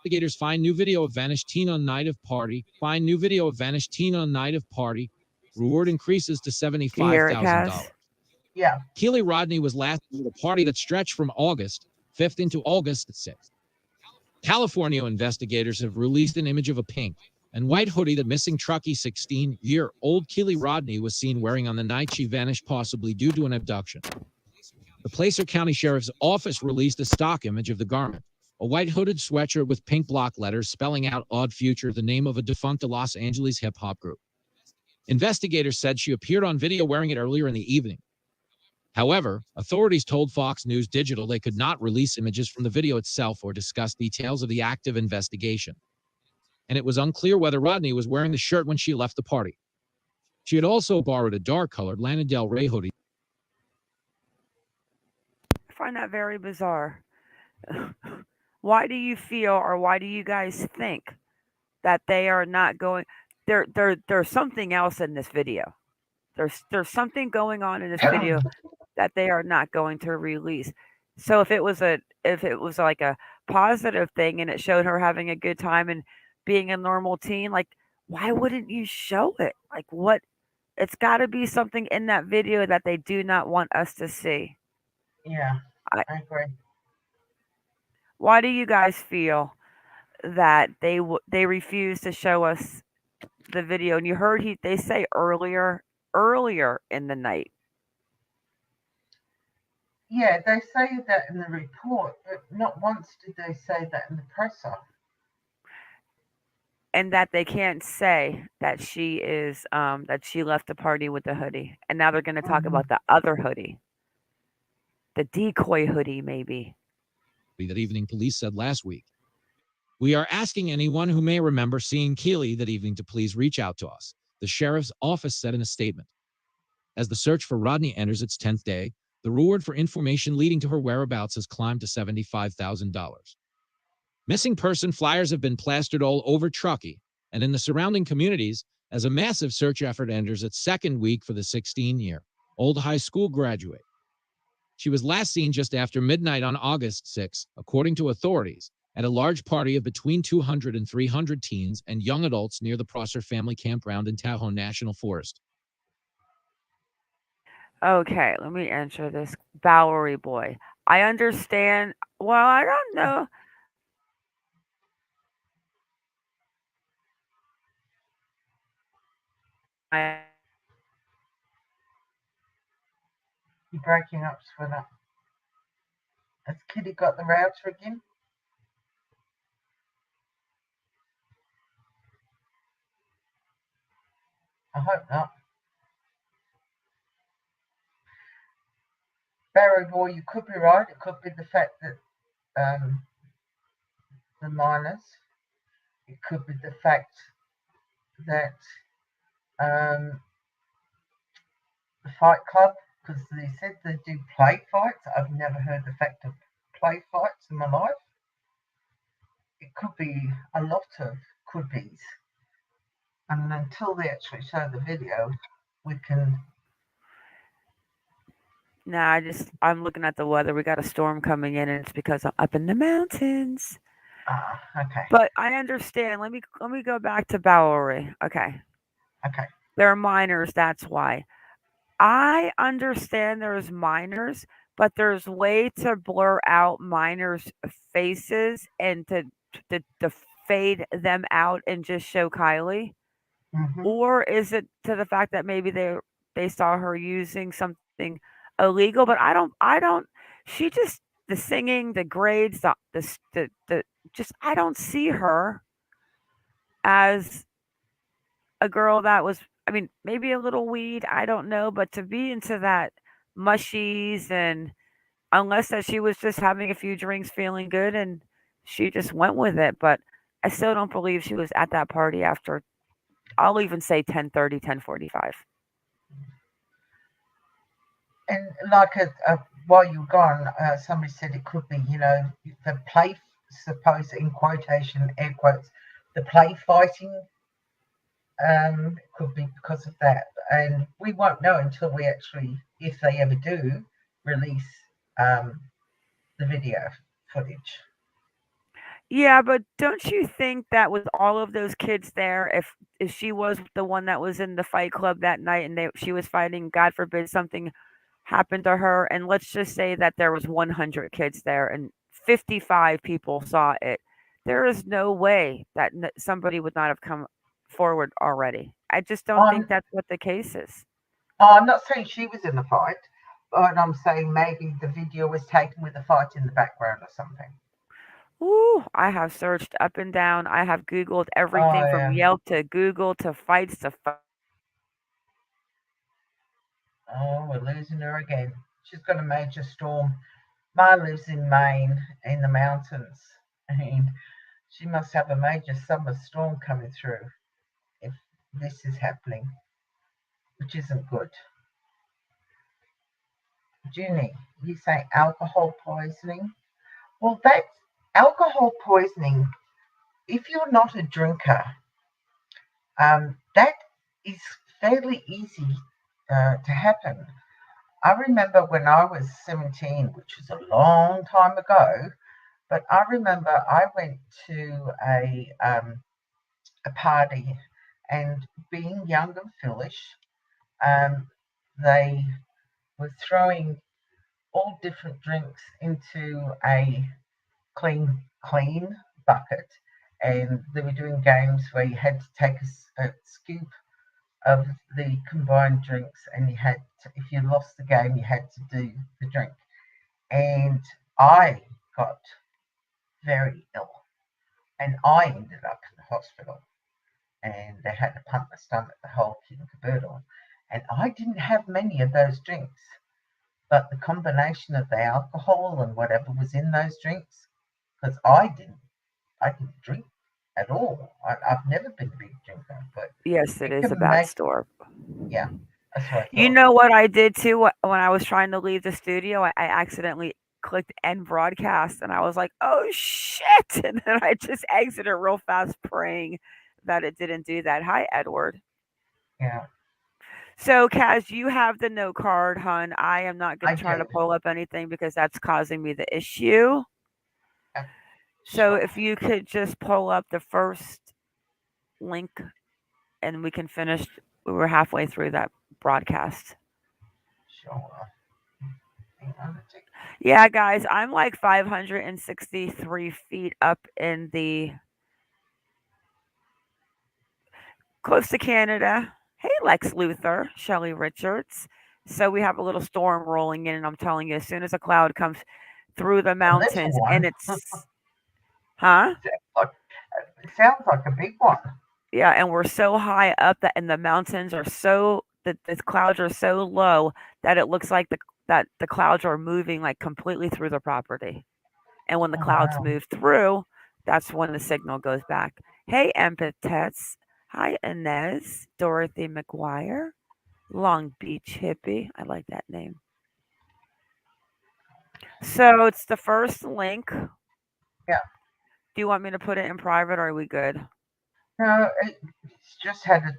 Investigators find new video of vanished teen on night of party. Find new video of vanished teen on night of party. Reward increases to $75,000. Yeah. Kiely Rodni was last at a party that stretched from August 5th into August 6th. California investigators have released an image of a pink and white hoodie that missing truckie 16-year-old Kiely Rodni was seen wearing on the night she vanished, possibly due to an abduction. The Placer County Sheriff's Office released a stock image of the garment, a white hooded sweatshirt with pink block letters spelling out Odd Future, the name of a defunct Los Angeles hip-hop group. Investigators said she appeared on video wearing it earlier in the evening. However, authorities told Fox News Digital they could not release images from the video itself or discuss details of the active investigation. And it was unclear whether Rodni was wearing the shirt when she left the party. She had also borrowed a dark-colored Lana Del Rey hoodie. I find that very bizarre. Why do you feel, or why do you guys think that they are not going? There's something else in this video. There's something going on in this video that they are not going to release. So if it was like a positive thing and it showed her having a good time and being a normal teen, like why wouldn't you show it? Like what? It's got to be something in that video that they do not want us to see. Yeah, I agree. Why do you guys feel that they refuse to show us the video? And you heard they say earlier in the night. Yeah, they say that in the report, but not once did they say that in the presser. And that they can't say that she is that she left the party with the hoodie. And now they're going to talk about the other hoodie, the decoy hoodie, maybe. That evening, police said last week. We are asking anyone who may remember seeing Kiely that evening to please reach out to us, the sheriff's office said in a statement. As the search for Rodni enters its 10th day, the reward for information leading to her whereabouts has climbed to $75,000. Missing person flyers have been plastered all over Truckee and in the surrounding communities as a massive search effort enters its second week for the 16-year-old high school graduate. She was last seen just after midnight on August 6, according to authorities, at a large party of between 200 and 300 teens and young adults near the Prosser Family Campground in Tahoe National Forest. Okay, let me answer this. Bowery boy. I understand. Well, I don't know. You're breaking up, Swither. Has Kitty got the router again? I hope not. Barry boy, you could be right. It could be the fact that the miners. It could be the fact that the Fight Club, because they said they do play fights. I've never heard the fact of play fights in my life. It could be a lot of could be's. And until they actually show the video, we can. Nah, I'm looking at the weather. We got a storm coming in, and it's because I'm up in the mountains. Okay. But I understand. Let me go back to Bowery. Okay. Okay. They're minors, that's why. I understand there's minors, but there's way to blur out minors' faces and to fade them out and just show Kylie. Mm-hmm. Or is it to the fact that maybe they saw her using something illegal? But I don't. She just the singing, the grades, the just I don't see her as a girl that was, I mean, maybe a little weed, I don't know, but to be into that mushies and unless that she was just having a few drinks feeling good and she just went with it, but I still don't believe she was at that party after I'll even say 10:30, 10:45. And like while you were gone, somebody said it could be, the play, suppose in quotation, air quotes, the play fighting could be because of that. And we won't know until we actually, if they ever do, release the video footage. Yeah, but don't you think that with all of those kids there, if she was the one that was in the fight club that night and she was fighting, God forbid something happened to her, and let's just say that there was 100 kids there and 55 people saw it, there is no way that somebody would not have come forward already. I just don't think that's what the case is. I'm not saying she was in the fight, but I'm saying maybe the video was taken with a fight in the background or something. Ooh, I have searched up and down. I have Googled everything from Yelp to Google to fights to Oh, we're losing her again. She's got a major storm. Ma lives in Maine in the mountains, and she must have a major summer storm coming through if this is happening, which isn't good. Junie, you say alcohol poisoning? Well, that's alcohol poisoning. If you're not a drinker, that is fairly easy to happen. I remember when I was 17, which was a long time ago, but I remember I went to a party, and being young and foolish, they were throwing all different drinks into a clean bucket, and they were doing games where you had to take a scoop of the combined drinks, and you had to, if you lost the game, you had to do the drink. And I got very ill, and I ended up in the hospital, and they had to pump my stomach, the whole kit and caboodle. And I didn't have many of those drinks, but the combination of the alcohol and whatever was in those drinks, because I didn't drink at all. I've never been a big drinker, but yes, it is a can bad make, storm. yeah, that's what I You thought. know what I did too when I was trying to leave the studio? I accidentally clicked end broadcast and I was like, oh shit. And then I just exited real fast, praying that it didn't do that. Hi, Edward. Yeah, So, Kaz, you have the note card, hon. I am not going I to try to do. pull up anything because that's causing me the issue. So, Sure. if you could just pull up the first link and we can finish, we were halfway through that broadcast. Sure. Hang on a second. Yeah, guys, I'm like 563 feet up in the close to Canada. Hey, Lex Luthor, Shelly Richards. So we have a little storm rolling in, and I'm telling you, as soon as a cloud comes through the A little mountains, and one. it's, huh? It sounds like a big one. Yeah, and we're so high up that and the mountains are so that the clouds are so low that it looks like the clouds are moving like completely through the property. And when the Oh, clouds wow. move through, that's when the signal goes back. Hey, Empathets. Hi, Inez. Dorothy McGuire. Long Beach Hippie. I like that name. So it's the first link. Do Yeah. you want me to put it in private or are we good? No, it's just had a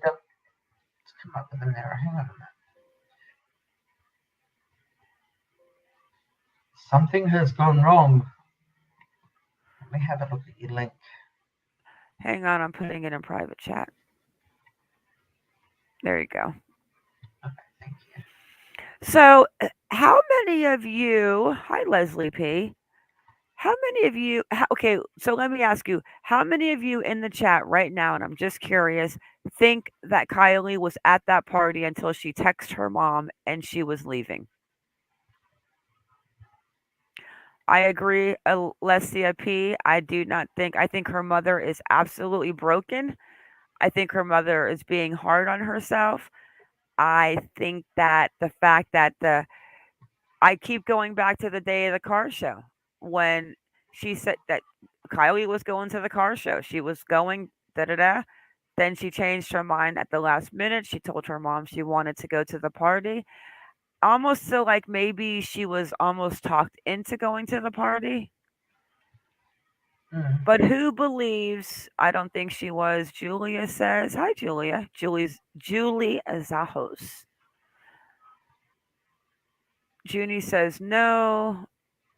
Let's come up with an error. Hang on a minute. Something has gone wrong. Let me have a look at your link. Hang on, I'm putting it in private chat. There you go. Okay, thank you. So, how many of you, hi Leslie P, how many of you, okay, so let me ask you, how many of you in the chat right now, and I'm just curious, think that Kiely was at that party until she texted her mom and she was leaving? I agree, Alessia P. I do not think, I think her mother is absolutely broken. I think her mother is being hard on herself. I think that the fact that I keep going back to the day of the car show when she said that Kiely was going to the car show. She was going da da da. Then she changed her mind at the last minute. She told her mom she wanted to go to the party. Almost so like maybe she was almost talked into going to the party. Mm. But who believes? I don't think she was. Julia says, "Hi, Julia." Julie Azajos. Junie says no.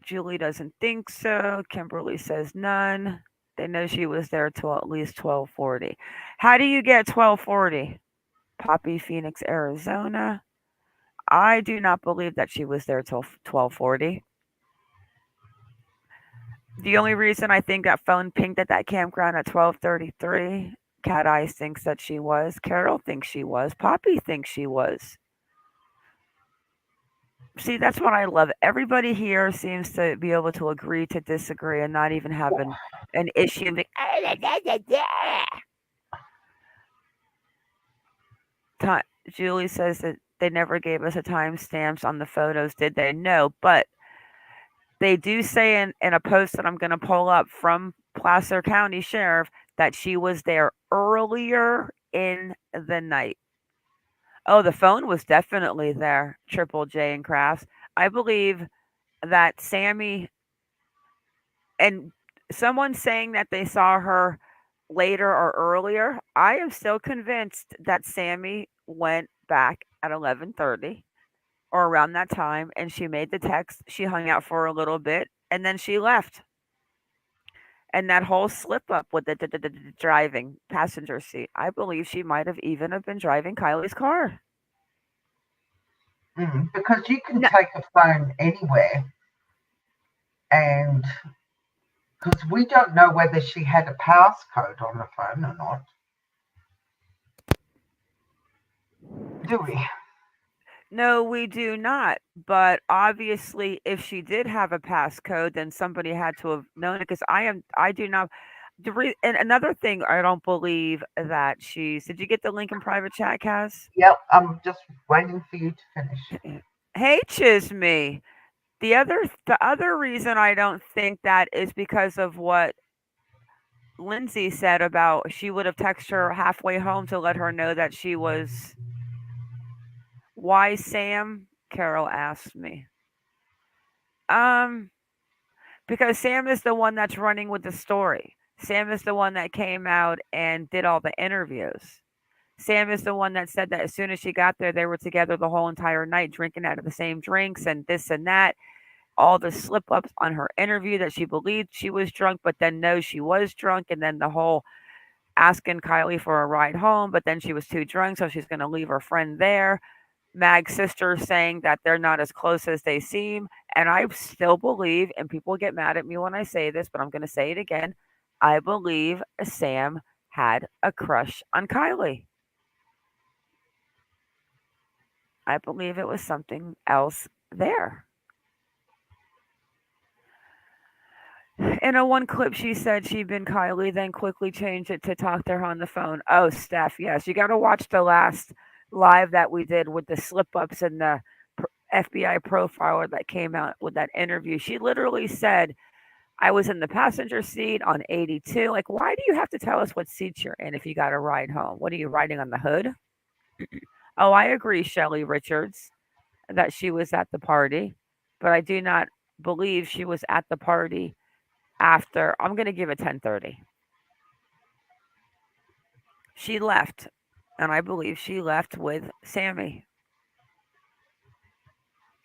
Julie doesn't think so. Kimberly says none. They know she was there till at least 12:40. How do you get 12:40? Poppy, Phoenix, Arizona. I do not believe that she was there till 12:40. The only reason I think that phone pinged at that campground at 12:33, Cat Eyes thinks that she was. Carol thinks she was. Poppy thinks she was. See, that's what I love. Everybody here seems to be able to agree to disagree and not even have an issue. Julie says that they never gave us a timestamps on the photos, did they? No, but they do say in a post that I'm going to pull up from Placer County Sheriff that she was there earlier in the night. Oh, the phone was definitely there, Triple J and Crafts. I believe that Sammy and someone saying that they saw her later or earlier, I am still convinced that Sammy went back at 11:30 or around that time and she made the text. She hung out for a little bit and then she left. And that whole slip up with the driving passenger seat, I believe she might have even have been driving Kylie's car. Because you can No, take a phone anywhere, and because we don't know whether she had a passcode on the phone or not, do we? no, we do not. But obviously, if she did have a passcode, then somebody had to have known it. Because I do not. And another thing, I don't believe that she's. Did you get the link in private chat, Kaz? Yep, I'm just waiting for you to finish. Hey, Chisme. The other reason I don't think that is because of what Lindsay said about she would have texted her halfway home to let her know that she was. Why Sam? Carol asked me. Um, because Sam is the one that's running with the story. Sam is the one that came out and did all the interviews. Sam is the one that said that as soon as she got there, they were together the whole entire night, drinking out of the same drinks and this and that. All the slip ups on her interview that she believed she was drunk, but then no, she was drunk. And then the whole asking Kiely for a ride home, but then she was too drunk, so she's going to leave her friend there. Mag's sister saying that they're not as close as they seem. And I still believe, and people get mad at me when I say this, but I'm going to say it again. I believe Sam had a crush on Kiely. I believe it was something else there. And In a one clip, she said she'd been Kylie, then quickly changed it to talk to her on the phone. Oh, Steph, yes, you got to watch the last live that we did with the slip ups and the FBI profiler that came out with that interview. She literally said, I was in the passenger seat on 82. Like, why do you have to tell us what seat you're in if you got to ride home? What are you riding on the hood? Oh, I agree, Shelley Richards, that she was at the party, but I do not believe she was at the party after. I'm going to give it 10:30. She left, and I believe she left with Sammy.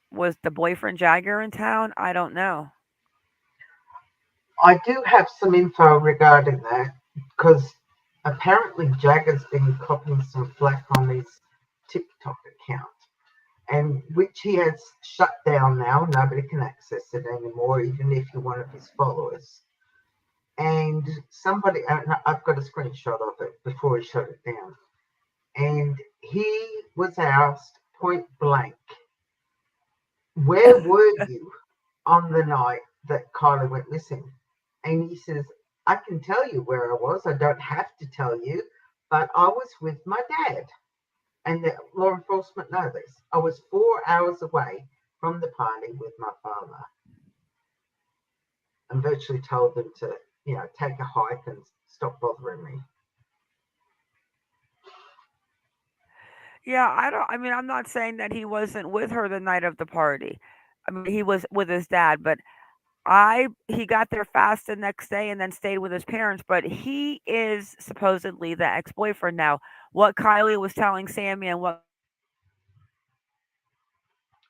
Was the boyfriend Jagger in town? I don't know. I do have some info regarding that because apparently Jagger's been copying some flack on his TikTok account, and which he has shut down now. Nobody can access it anymore, even if you're one of his followers. And somebody, I've got a screenshot of it before he shut it down. And he was asked point blank, where were you on the night that Kylie went missing? And he says, I can tell you where I was. I don't have to tell you, but I was with my dad. And the law enforcement know this. I was 4 hours away from the party with my father, and virtually told them to, take a hike and stop bothering me. Yeah, I'm not saying that he wasn't with her the night of the party. I mean, he was with his dad, but he got there fast the next day and then stayed with his parents, but he is supposedly the ex-boyfriend now. What Kylie was telling Sammy and what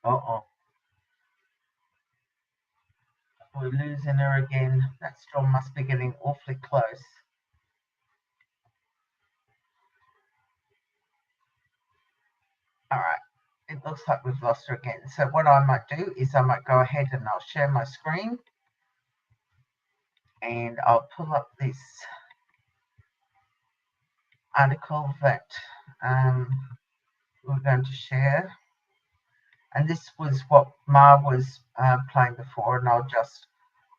Uh-oh. We're losing her again. That storm must be getting awfully close. All right. It looks like we've lost her again. So what I might do is I might go ahead and I'll share my screen. And I'll pull up this article that we're going to share. And this was what Ma was playing before, and I'll just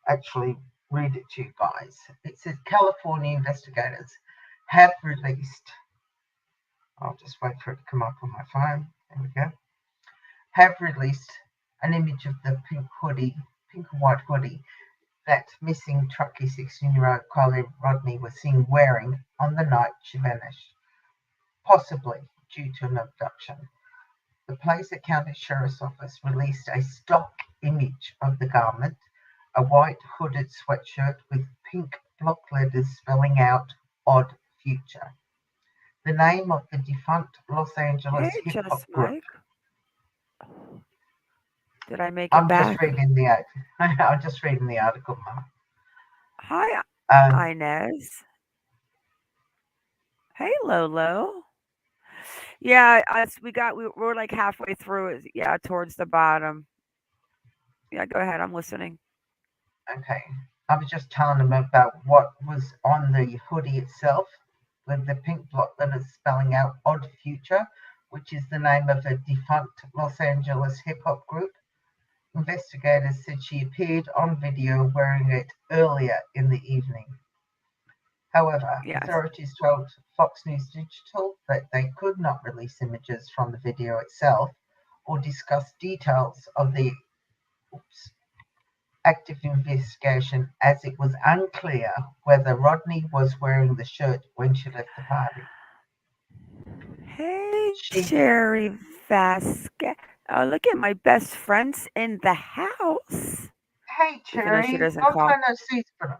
actually read it to you guys. It says California investigators have released, I'll just wait for it to come up on my phone. There we go. Have released an image of the pink and white hoodie that missing truckie 16-year-old Kiely Rodni was seen wearing on the night she vanished, possibly due to an abduction. The Placer County Sheriff's Office released a stock image of the garment, a white hooded sweatshirt with pink block letters spelling out Odd Future. The name of the defunct Los Angeles Hey, hip-hop just group. Mike. Did I make it I'm back? I'm just reading the article, Mum. Hi, Inez. Hey, Lolo. Yeah, we're like halfway through it. Yeah, towards the bottom. Yeah, go ahead. I'm listening. Okay. I was just telling them about what was on the hoodie itself, with the pink block letters spelling out Odd Future, which is the name of a defunct Los Angeles hip-hop group. Investigators said she appeared on video wearing it earlier in the evening. However, Yes. authorities told Fox News Digital that they could not release images from the video itself or discuss details of the active investigation, as it was unclear whether Rodney was wearing the shirt when she left the party. Hey, Jerry Vasquez. Oh, look at my best friends in the house. Hey, Even though she Cherry, doesn't long call. time no see, bro.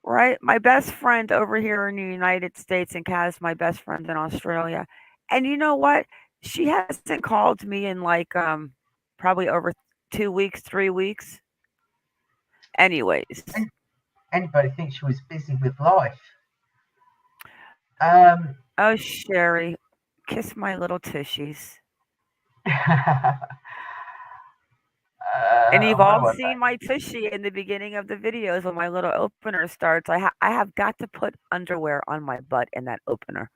Right? My best friend over here in the United States and Kaz, my best friend in Australia. And you know what? She hasn't called me in like probably over 2 weeks, 3 weeks. Anyways. Anybody thinks she was busy with life? Oh, Sherry, kiss my little tushies. And you've all seen my tushy in the beginning of the videos when my little opener starts. I have got to put underwear on my butt in that opener.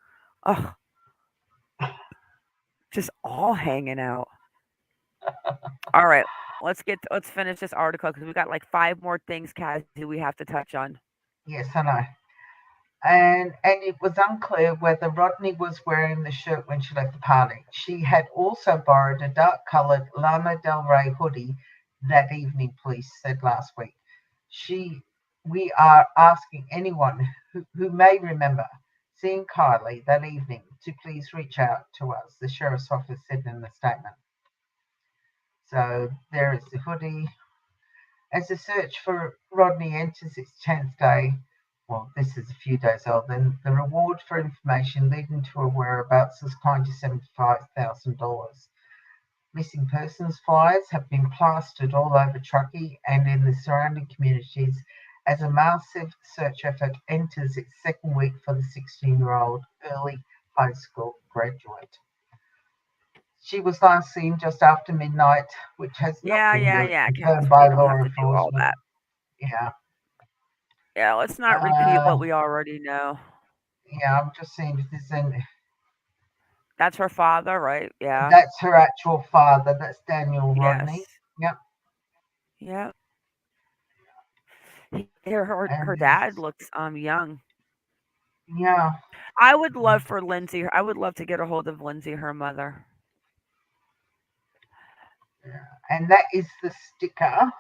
Oh, just all hanging out. All right, let's finish this article because we got like five more things, Cassie, we have to touch on. Yes, I know. And it was unclear whether Rodney was wearing the shirt when she left the party. She had also borrowed a dark-coloured Lana Del Rey hoodie that evening, police said last week. We are asking anyone who may remember seeing Kylie that evening to please reach out to us, the sheriff's office said in the statement. So there is the hoodie. As the search for Rodney enters its 10th day, well, this is a few days old, then the reward for information leading to her whereabouts has climbed to $75,000. Missing persons flyers have been plastered all over Truckee and in the surrounding communities as a massive search effort enters its second week for the 16-year-old early high school graduate. She was last seen just after midnight, which has not been confirmed Cassie, by you don't law have to do all enforcement. that. Yeah. Yeah, let's not repeat Uh, what we already know. yeah, I'm just seeing if there's any. That's her father, right? Yeah. That's her actual father. That's Daniel Yes. Rodney. Yep. Yep. Her And dad looks young. yeah, I would love for Lindsay. I would love to get a hold of Lindsay, her mother. and that is the sticker,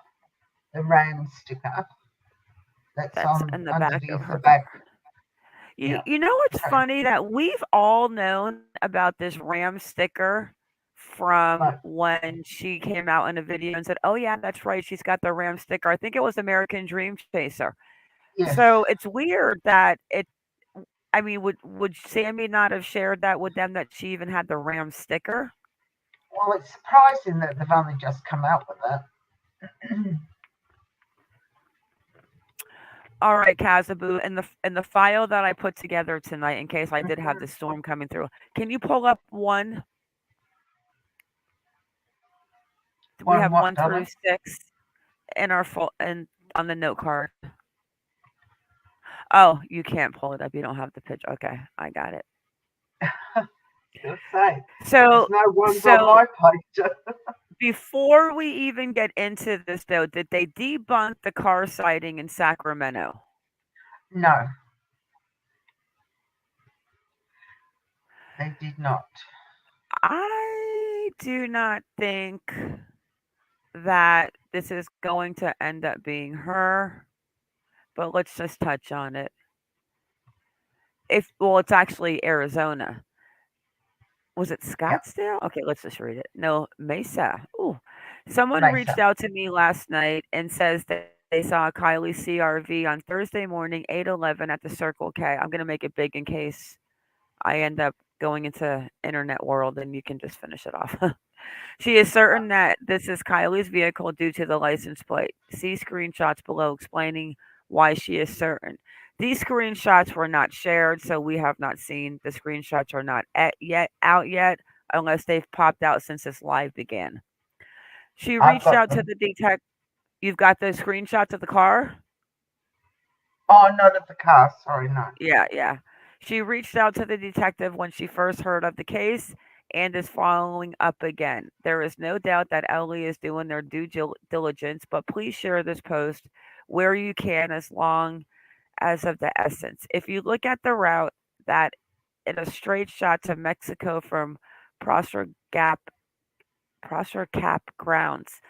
the ram sticker. That's That's on in the back of underneath the her back. car. Yeah. You know what's funny that we've all known about this Ram sticker from Like, when she came out in a video and said, "Oh yeah, that's right, she's got the Ram sticker." I think it was American Dream Chaser. yes. So it's weird that it. I mean, would Sammy not have shared that with them that she even had the Ram sticker? Well, it's surprising that they've only just come out with that. All right, Kazaboo, in the file that I put together tonight, in case I did have the storm coming through, can you pull up one? We One have what, one darling? through six in our full and on the note card. Oh, you can't pull it up. You don't have the picture. Okay, I got it. Just say. So, There's no ones on so my page. before we even get into this, though, did they debunk the car sighting in Sacramento? No, they did not. I do not think that this is going to end up being her, but let's just touch on it. It's actually Arizona. Was it Yeah, Scottsdale? Okay, let's just read it. No, Mesa. Ooh. Someone reached Mesa. out to me last night and says that they saw Kylie CRV on Thursday morning, 8:11 at the Circle K. I'm going to make it big in case I end up going into internet world and you can just finish it off. She is certain that this is Kylie's vehicle due to the license plate. See screenshots below explaining why she is certain. These screenshots were not shared, so we have not seen the screenshots are not out yet unless they've popped out since this live began. She I've reached got out to them. the detective. You've got the screenshots of the car? Oh, not of the car. Sorry, no. Yeah, yeah. She reached out to the detective when she first heard of the case and is following up again. There is no doubt that Ellie is doing their due diligence, but please share this post where you can as long as of the essence. If you look at the route that in a straight shot to Mexico from Prosser Gap Prosser Cap grounds,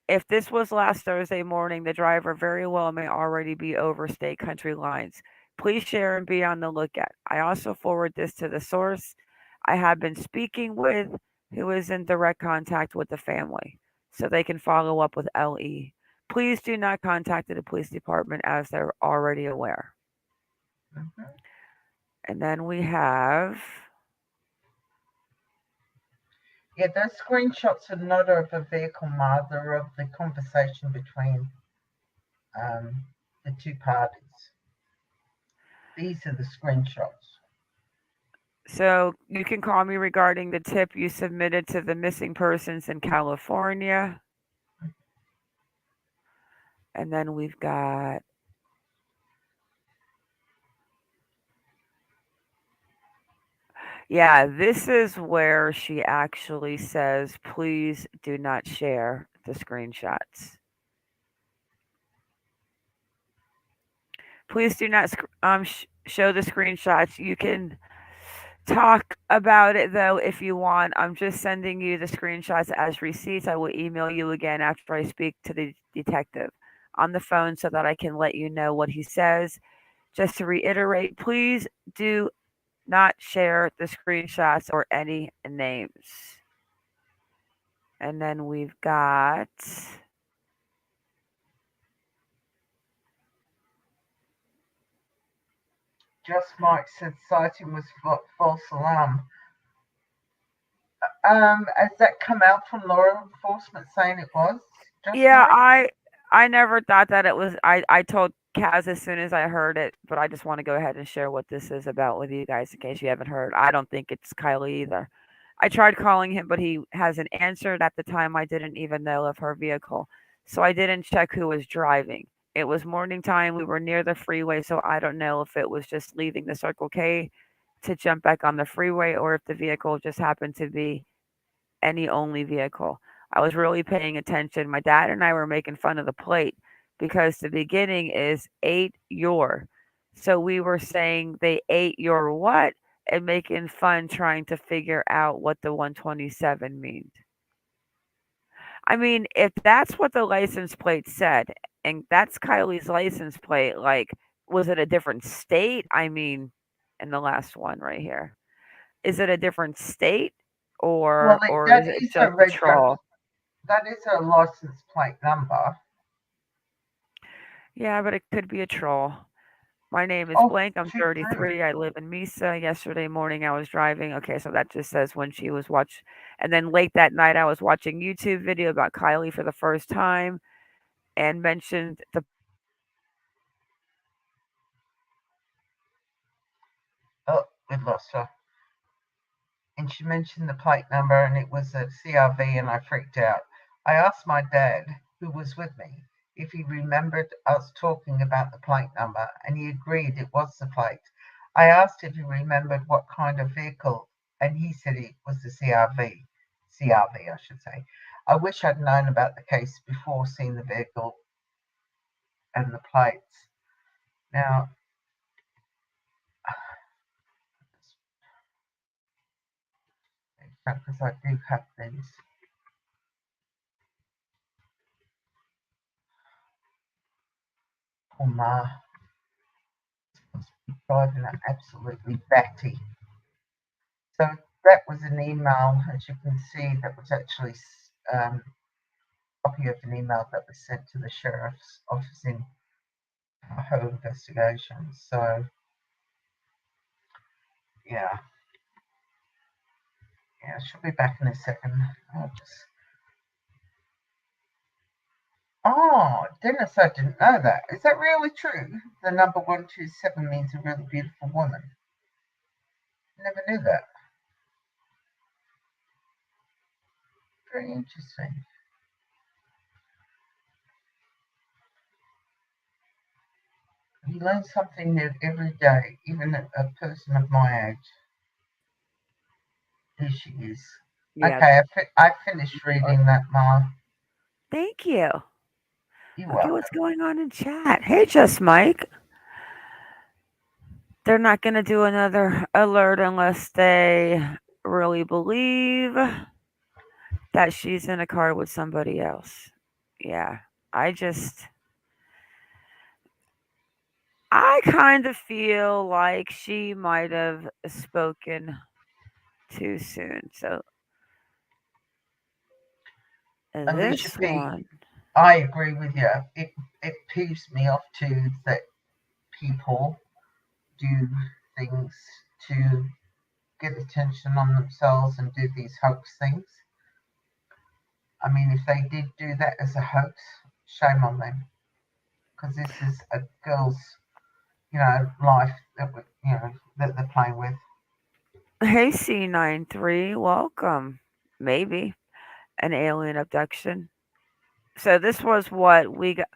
if this was last Thursday morning, the driver very well may already be over state country lines. Please share and be on the lookout. I also forward this to the source I have been speaking with, who is in direct contact with the family, so they can follow up with LE. Please do not contact the police department as they're already aware. Mhm. And then we have, Yeah, those screenshots are not of a vehicle, Ma. They're of the conversation between the two parties. These are the screenshots. so you can call me regarding the tip you submitted to the missing persons in California. And then we've got, yeah, this is where she actually says, please do not share the screenshots. Please do not show the screenshots. You can talk about it though if you want. I'm just sending you the screenshots as receipts. I will email you again after I speak to the detective on the phone so that I can let you know what he says. Just to reiterate, please do not share the screenshots or any names. And then we've got Just Mike said sighting was false alarm. Has that come out from law enforcement saying it was? Just yeah, Mike? I never thought that it was. I told Kaz as soon as I heard it, but I just want to go ahead and share what this is about with you guys in case you haven't heard. I don't think it's Kylie either. I tried calling him, but he hasn't answered. At the time, I didn't even know of her vehicle, so I didn't check who was driving. It was morning time. We were near the freeway, so I don't know if it was just leaving the Circle K to jump back on the freeway or if the vehicle just happened to be any only vehicle. I was really paying attention. My dad and I were making fun of the plate because the beginning is ate your. So we were saying they ate your what and making fun trying to figure out what the 127 means. I mean, if that's what the license plate said, and that's Kylie's license plate, like, was it a different state? I mean, in the last one right here, is it a different state Well, or that is it is just her a red. troll? That is her license plate number. Yeah, but it could be a troll. My name is Oh, blank. I'm too true. 33. I live in Mesa. Yesterday morning I was driving. Okay, so that just says when she was and then late that night I was watching YouTube video about Kylie for the first time and mentioned the Oh, we lost her. And she mentioned the plate number, and it was a CRV, and I freaked out. I asked my dad, who was with me, if he remembered us talking about the plate number, and he agreed it was the plate. I asked if he remembered what kind of vehicle, and he said it was the CRV, I should say. I wish I'd known about the case before seeing the vehicle and the plates. Now, because I do have these. Poor Ma must be driving her absolutely batty. So that was an email, as you can see, that was actually a copy of an email that was sent to the sheriff's office in her investigation. So yeah, she'll be back in a second. I'll just. Oh, Dennis, I didn't know that. Is that really true? The number 127 means a really beautiful woman. Never knew that. Very interesting. You learn something new every day, even a person of my age. Here she is. yeah. Okay, I finished reading that, Ma. Thank you. You're Okay, welcome. what's going on in chat? Hey, just Mike. They're not going to do another alert unless they really believe that she's in a car with somebody else. Yeah, I just I kind of feel like she might have spoken too soon. So Alicia this P, one, I agree with you. It peeves me off too that people do things to get attention on themselves and do these hoax things. I mean, if they did do that as a hoax, shame on them, because this is a girl's, life that that they're playing with. hey C93, welcome. Maybe an alien abduction. So this was what we got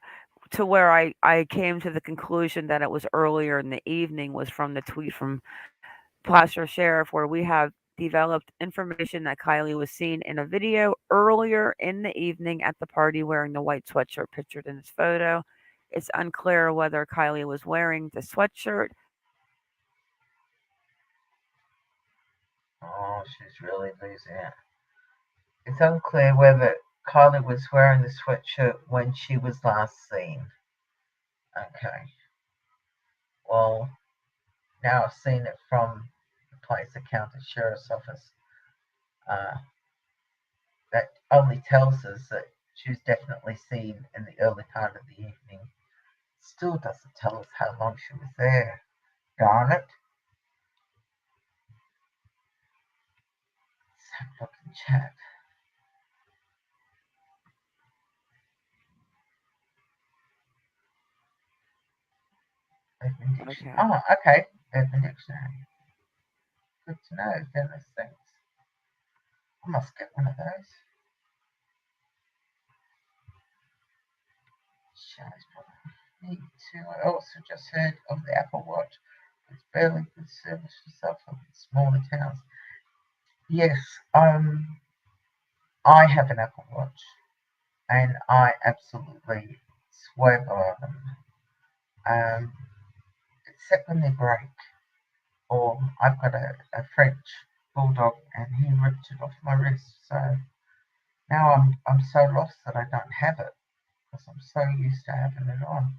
to where I came to the conclusion that it was earlier in the evening was from the tweet from Placer Sheriff where we have developed information that Kylie was seen in a video earlier in the evening at the party wearing the white sweatshirt pictured in his photo. It's unclear whether Kylie was wearing the sweatshirt. Oh, she's really losing it. It's unclear whether Kylie was wearing the sweatshirt when she was last seen. Okay. Well, now I've seen it from the Place County Sheriff's Office. Uh, that only tells us that she was definitely seen in the early part of the evening. Still doesn't tell us how long she was there. Darn it. Let's have a look in chat. Urban Dictionary. Okay. Oh, okay. Urban Dictionary. Good to know. Then those things. I must get one of those. Shows probably need to. I also just heard of the Apple Watch. It's barely good service for stuff in smaller towns. Yes, I have an Apple Watch, and I absolutely swear by them. Um, except when they break, or I've got a French bulldog, and he ripped it off my wrist. So now I'm so lost that I don't have it because I'm so used to having it on.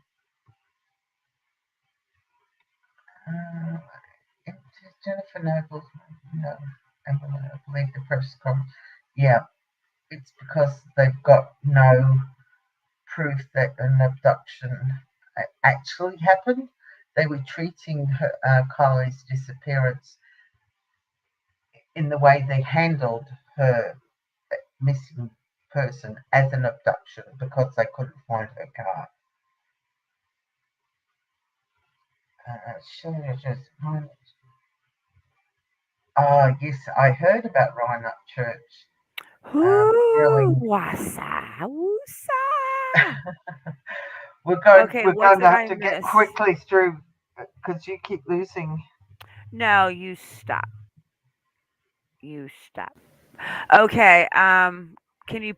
Uh, Jennifer Noble, no, I believe the press conference. Yeah, it's because they've got no proof that an abduction actually happened. They were treating Kylie's disappearance in the way they handled her missing person as an abduction because they couldn't find her car. Yes, I heard about Rhineup Church Whoo, drilling. wassa, woosa. We're Okay, what going to did have I to get miss? quickly through because you keep losing. No, you stop. You stop. Okay. Can you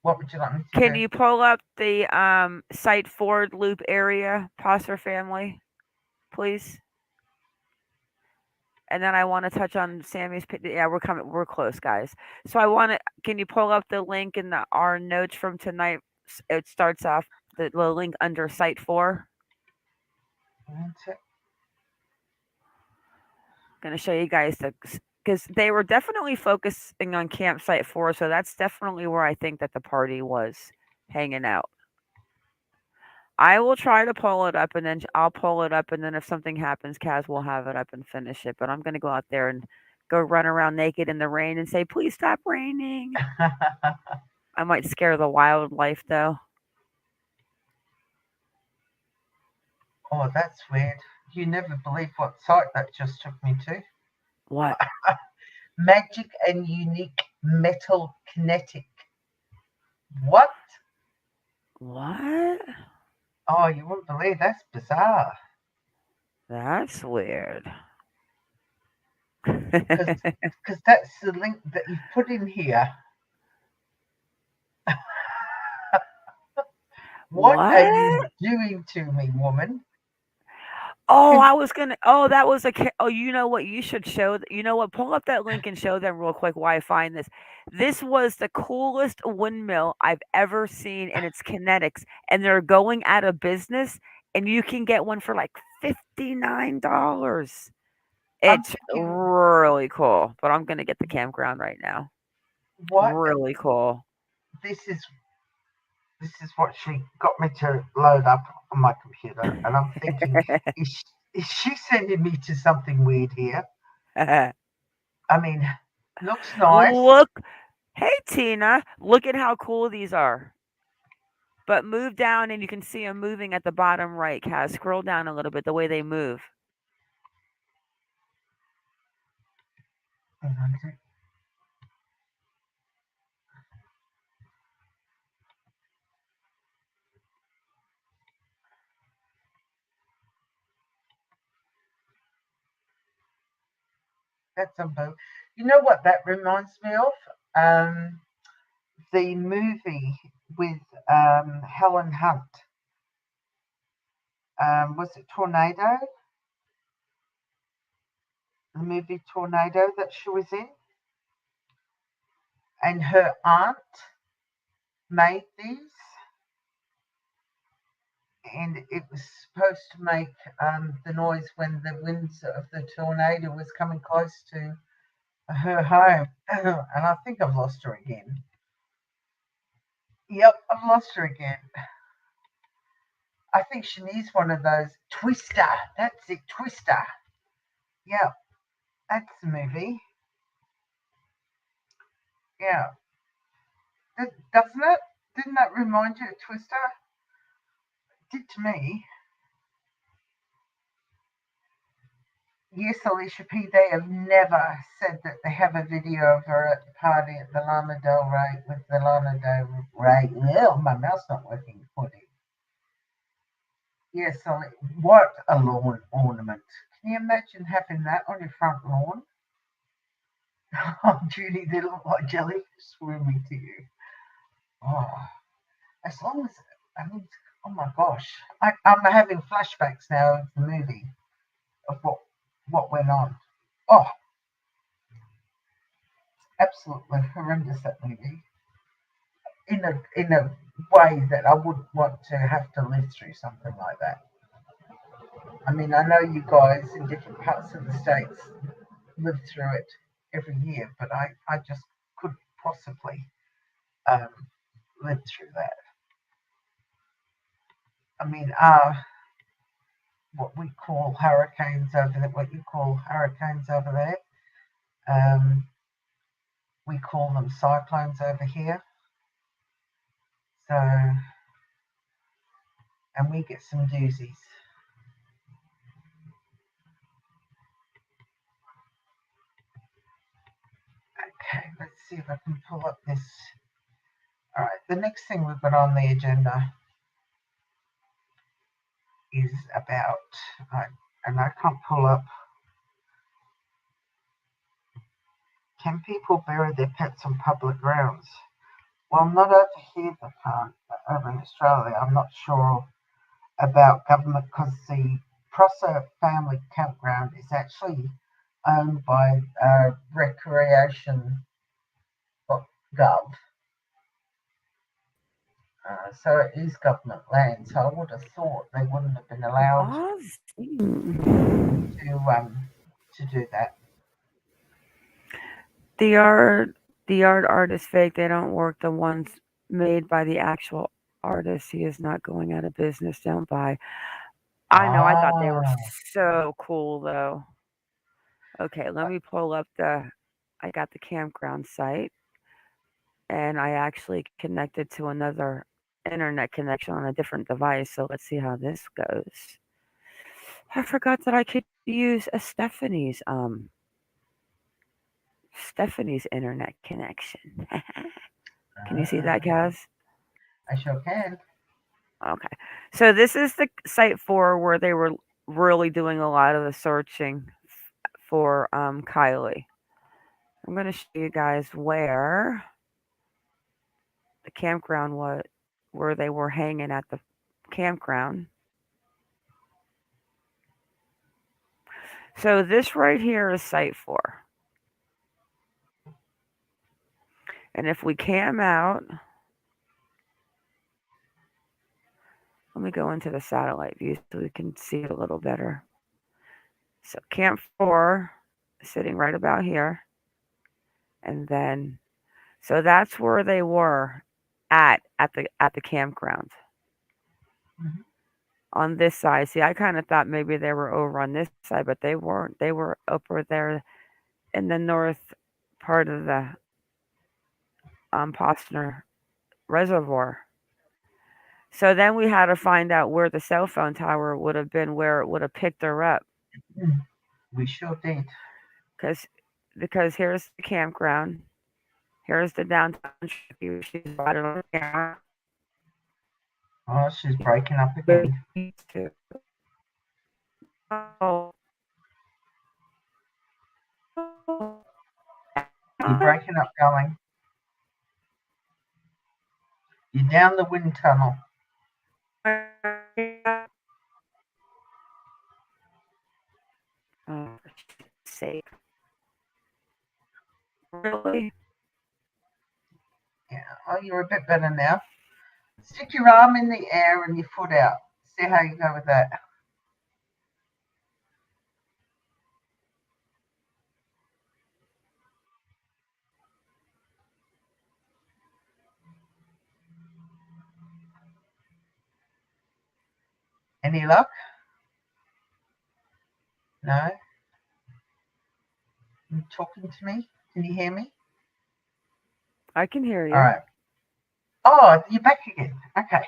What would you like me to can do? you pull up the site forward loop area, Posser family, please? And then I want to touch on Sammy's. Yeah, we're coming. We're close, guys. So I want to. Can you pull up the link in our notes from tonight? It starts off the link under Site 4. Going to show you guys because they were definitely focusing on campsite 4, so that's definitely where I think that the party was hanging out. I will try to pull it up, and then I'll pull it up, and then if something happens, Kaz will have it up and finish it. But I'm gonna go out there and go run around naked in the rain and say, "Please stop raining." I might scare the wildlife though. Oh, that's weird. You never believe what site that just took me to. What? Magic and Unique Metal Kinetic. What? What? Oh, you wouldn't believe that's bizarre. That's weird. Because that's the link that you've put in here. What are you What? doing to me, woman? Oh, Can, I was gonna. Oh, that was a. Oh, you know what? You should show. You know what? Pull up that link and show them real quick why I find this. This was the coolest windmill I've ever seen in its kinetics, and they're going out of business. And you can get one for like $59. I'm It's thinking, really cool, but I'm gonna get the campground right now. what? Really cool. This is this is what she got me to load up on my computer, and I'm thinking, is she sending me to something weird here? I mean, looks nice. Look, hey Tina, look at how cool these are. But move down and you can see them moving at the bottom right, Kaz. Scroll down a little bit, the way they move. That's unbelievable. You know what that reminds me of? The movie with Helen Hunt. Was it Tornado? The movie Tornado that she was in? And her aunt made these, and it was supposed to make the noise when the winds of the tornado was coming close to her home. And I think I've lost her again. Yep, I've lost her again. I think she needs one of those. Twister. That's it, Twister. Yeah, that's the movie. Yeah. Doesn't it? Didn't that remind you of Twister? It did to me. Yes, Alicia P. They have never said that they have a video of her at the party at the Lana Del Rey with the Lana Del Rey. Well, my mouth's not working. Funny. Yes, what a lawn ornament. Can you imagine having that on your front lawn? Oh, Judy, they look like jellyfish swimming to you. Oh, as long as, I mean, oh my gosh. I'm having flashbacks now of the movie, of what went on. Oh, absolutely horrendous, that movie. In a way that I wouldn't want to have to live through something like that. I mean, I know you guys in different parts of the States live through it every year, but I just couldn't possibly live through that. I mean, what we call hurricanes over there, what you call hurricanes over there, we call them cyclones over here. So, and we get some doozies. Okay, let's see if I can pull up this. All right, the next thing we've got on the agenda is about, and I can't pull up, can people bury their pets on public grounds? Well, not over here, they can't, but over in Australia, I'm not sure about government because the Prosser Family Campground is actually owned by Recreation.gov. So it is government land. So I would have thought they wouldn't have been allowed to do that. The art is fake. They don't work. The ones made by the actual artist. He is not going out of business. Don't buy. I know. I thought they were so cool though. Okay, let me pull up I got the campground site, and I actually connected to another internet connection on a different device. So let's see how this goes. I forgot that I could use a Stephanie's internet connection. Can you see that, Kaz? I sure can. Okay. So this is the site for where they were really doing a lot of the searching for Kiely. I'm going to show you guys where the campground was, where they were hanging at the campground. So this right here is site 4. And if we cam out, let me go into the satellite view so we can see it a little better. So camp 4 is sitting right about here. And then, so that's where they were at the campground. Mm-hmm. On this side. See, I kind of thought maybe they were over on this side, but they weren't. They were over there in the north part of the Postner Reservoir. So then we had to find out where the cell phone tower would have been, where it would have picked her up. We sure did. Because here's the campground. Here's the downtown. She's right on the camera. Oh, she's breaking up again. Oh. You're breaking up, going. You're down the wind tunnel. Oh, for shit's sake. Really? Yeah. Oh, you're a bit better now. Stick your arm in the air and your foot out. See how you go with that. Any luck? No? You talking to me? Can you hear me? I can hear you. All right. Oh, you're back again. Okay.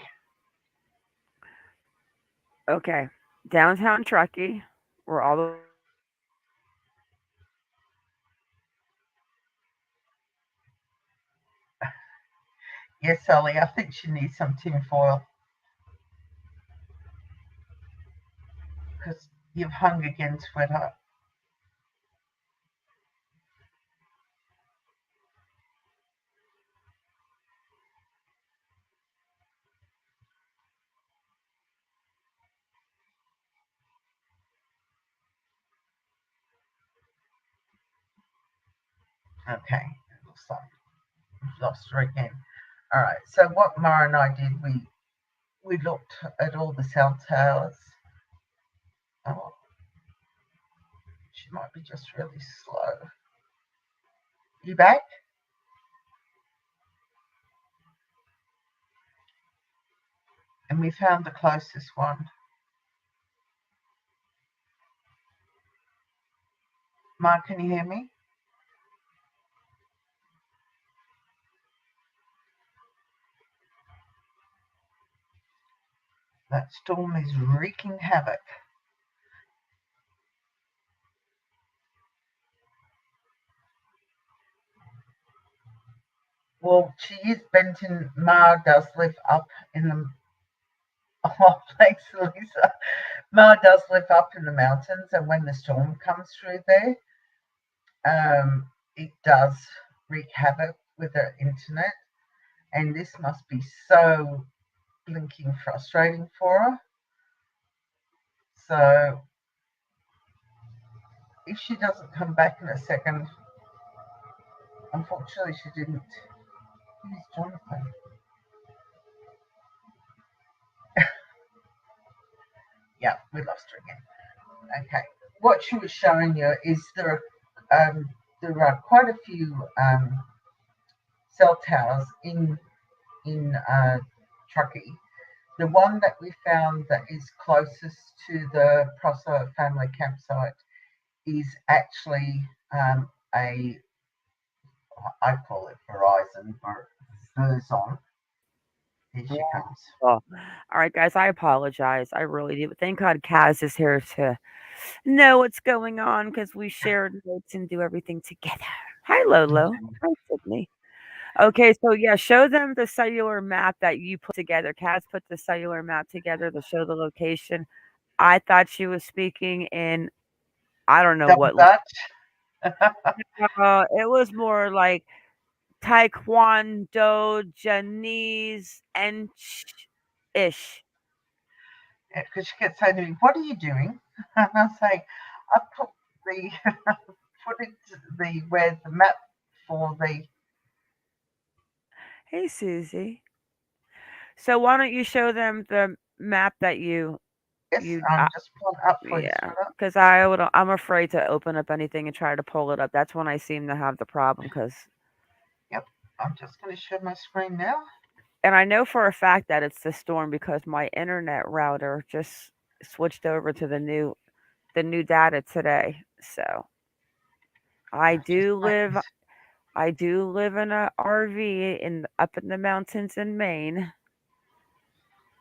Okay. Downtown Truckee. We're all the Yes, Sally, I think she needs some tin foil because you've hung again, sweetheart. Okay. Looks like we've lost her again. All right. So what Mara and I did, we looked at all the cell towers. Oh, she might be just really slow. You back? And we found the closest one. Mark, can you hear me? That storm is wreaking havoc. Well, she is Benton. Ma does live up in the. Oh, thanks, Lisa. Ma does live up in the mountains, and when the storm comes through there, it does wreak havoc with her internet. And this must be so blinking frustrating for her. So, if she doesn't come back in a second, unfortunately, she didn't. Who's Jonathan? Yeah, we lost her again. Okay. What she was showing you is there are quite a few cell towers in Truckee. The one that we found that is closest to the Prosser family campsite is actually a, I call it Verizon, or Verizon. Here she comes. Oh. All right, guys. I apologize. I really do. But thank God Kaz is here to know what's going on because we share notes and do everything together. Hi, Lolo. Hi, Sydney. Okay, so yeah, show them the cellular map that you put together. Kaz put the cellular map together to show the location. I thought she was speaking in I don't know Double what. Dutch. It was more like Taekwondo, Janese, and ish. Because she kept saying to me, "What are you doing?" And I was saying, "I put the put it the where the map for the." Hey, Susie. So why don't you show them the map that Yes, you I'm just pulling up for you, yeah, sweetheart. because I'm afraid to open up anything and try to pull it up. That's when I seem to have the problem. Yep, I'm just going to share my screen now. And I know for a fact that it's the storm because my internet router just switched over to the new data today. So I I've just do waiting. live I do live in a RV in up in the mountains in Maine.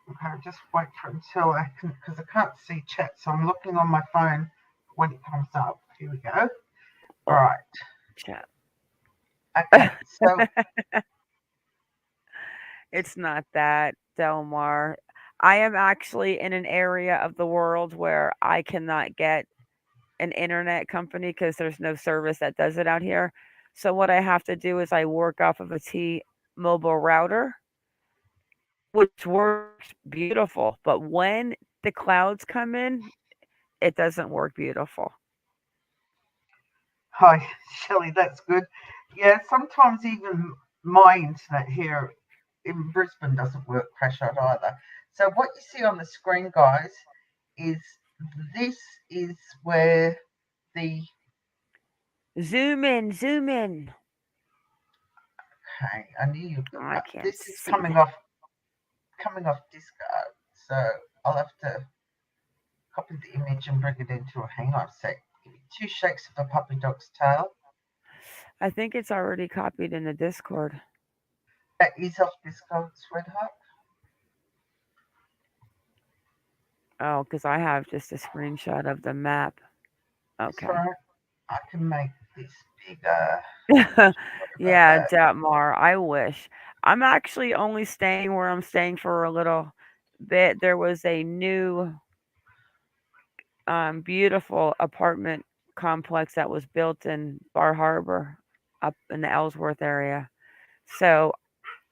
Okay, just wait for until I can, because I can't see chat, so I'm looking on my phone when it comes up. Here we go. All Oh, right. chat. Okay, so It's not that, Delmar. I am actually in an area of the world where I cannot get an internet company because there's no service that does it out here. So what I have to do is I work off of a T-Mobile router, which works beautiful. But when the clouds come in, it doesn't work beautiful. Hi, Shelley, that's good. Yeah, sometimes even my internet here in Brisbane doesn't work crash out either. So what you see on the screen, guys, is this is where the Zoom in, zoom in. okay, I knew you. I can't This is see coming that. off discard. So I'll have to copy the image and bring it into a hang on a sec. Give me 2 shakes of a puppy dog's tail. I think it's already copied in the Discord. That is off discard, sweetheart. Oh, because I have just a screenshot of the map. It's Okay. alright. I can make this bigger. Sorry about Yeah, that. Detmar, I wish. I'm actually only staying where I'm staying for a little bit. There was a new, beautiful apartment complex that was built in Bar Harbor up in the Ellsworth area. So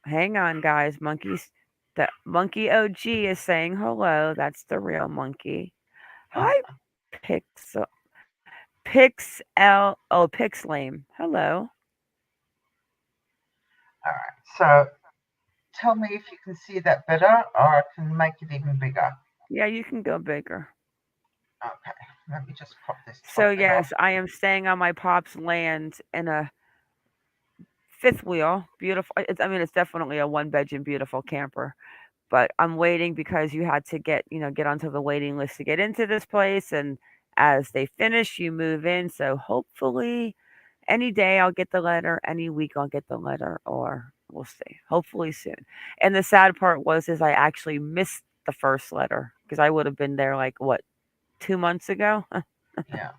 hang on, guys. The monkey OG is saying hello. That's the real monkey. Hi, Pixel. Pixlame. Hello. Alright, so tell me if you can see that better or I can make it even bigger. Yeah, you can go bigger. Okay, let me just pop this So top bit off. yes, I am staying on my pop's land in a fifth wheel. Beautiful. I mean, it's definitely a one-bedroom, beautiful camper. But I'm waiting because you had to get onto the waiting list to get into this place, and as they finish, you move in. So hopefully, any day I'll get the letter. Any week I'll get the letter, or we'll see. Hopefully soon. And the sad part is I actually missed the first letter because I would have been there like what 2 months ago. Yeah,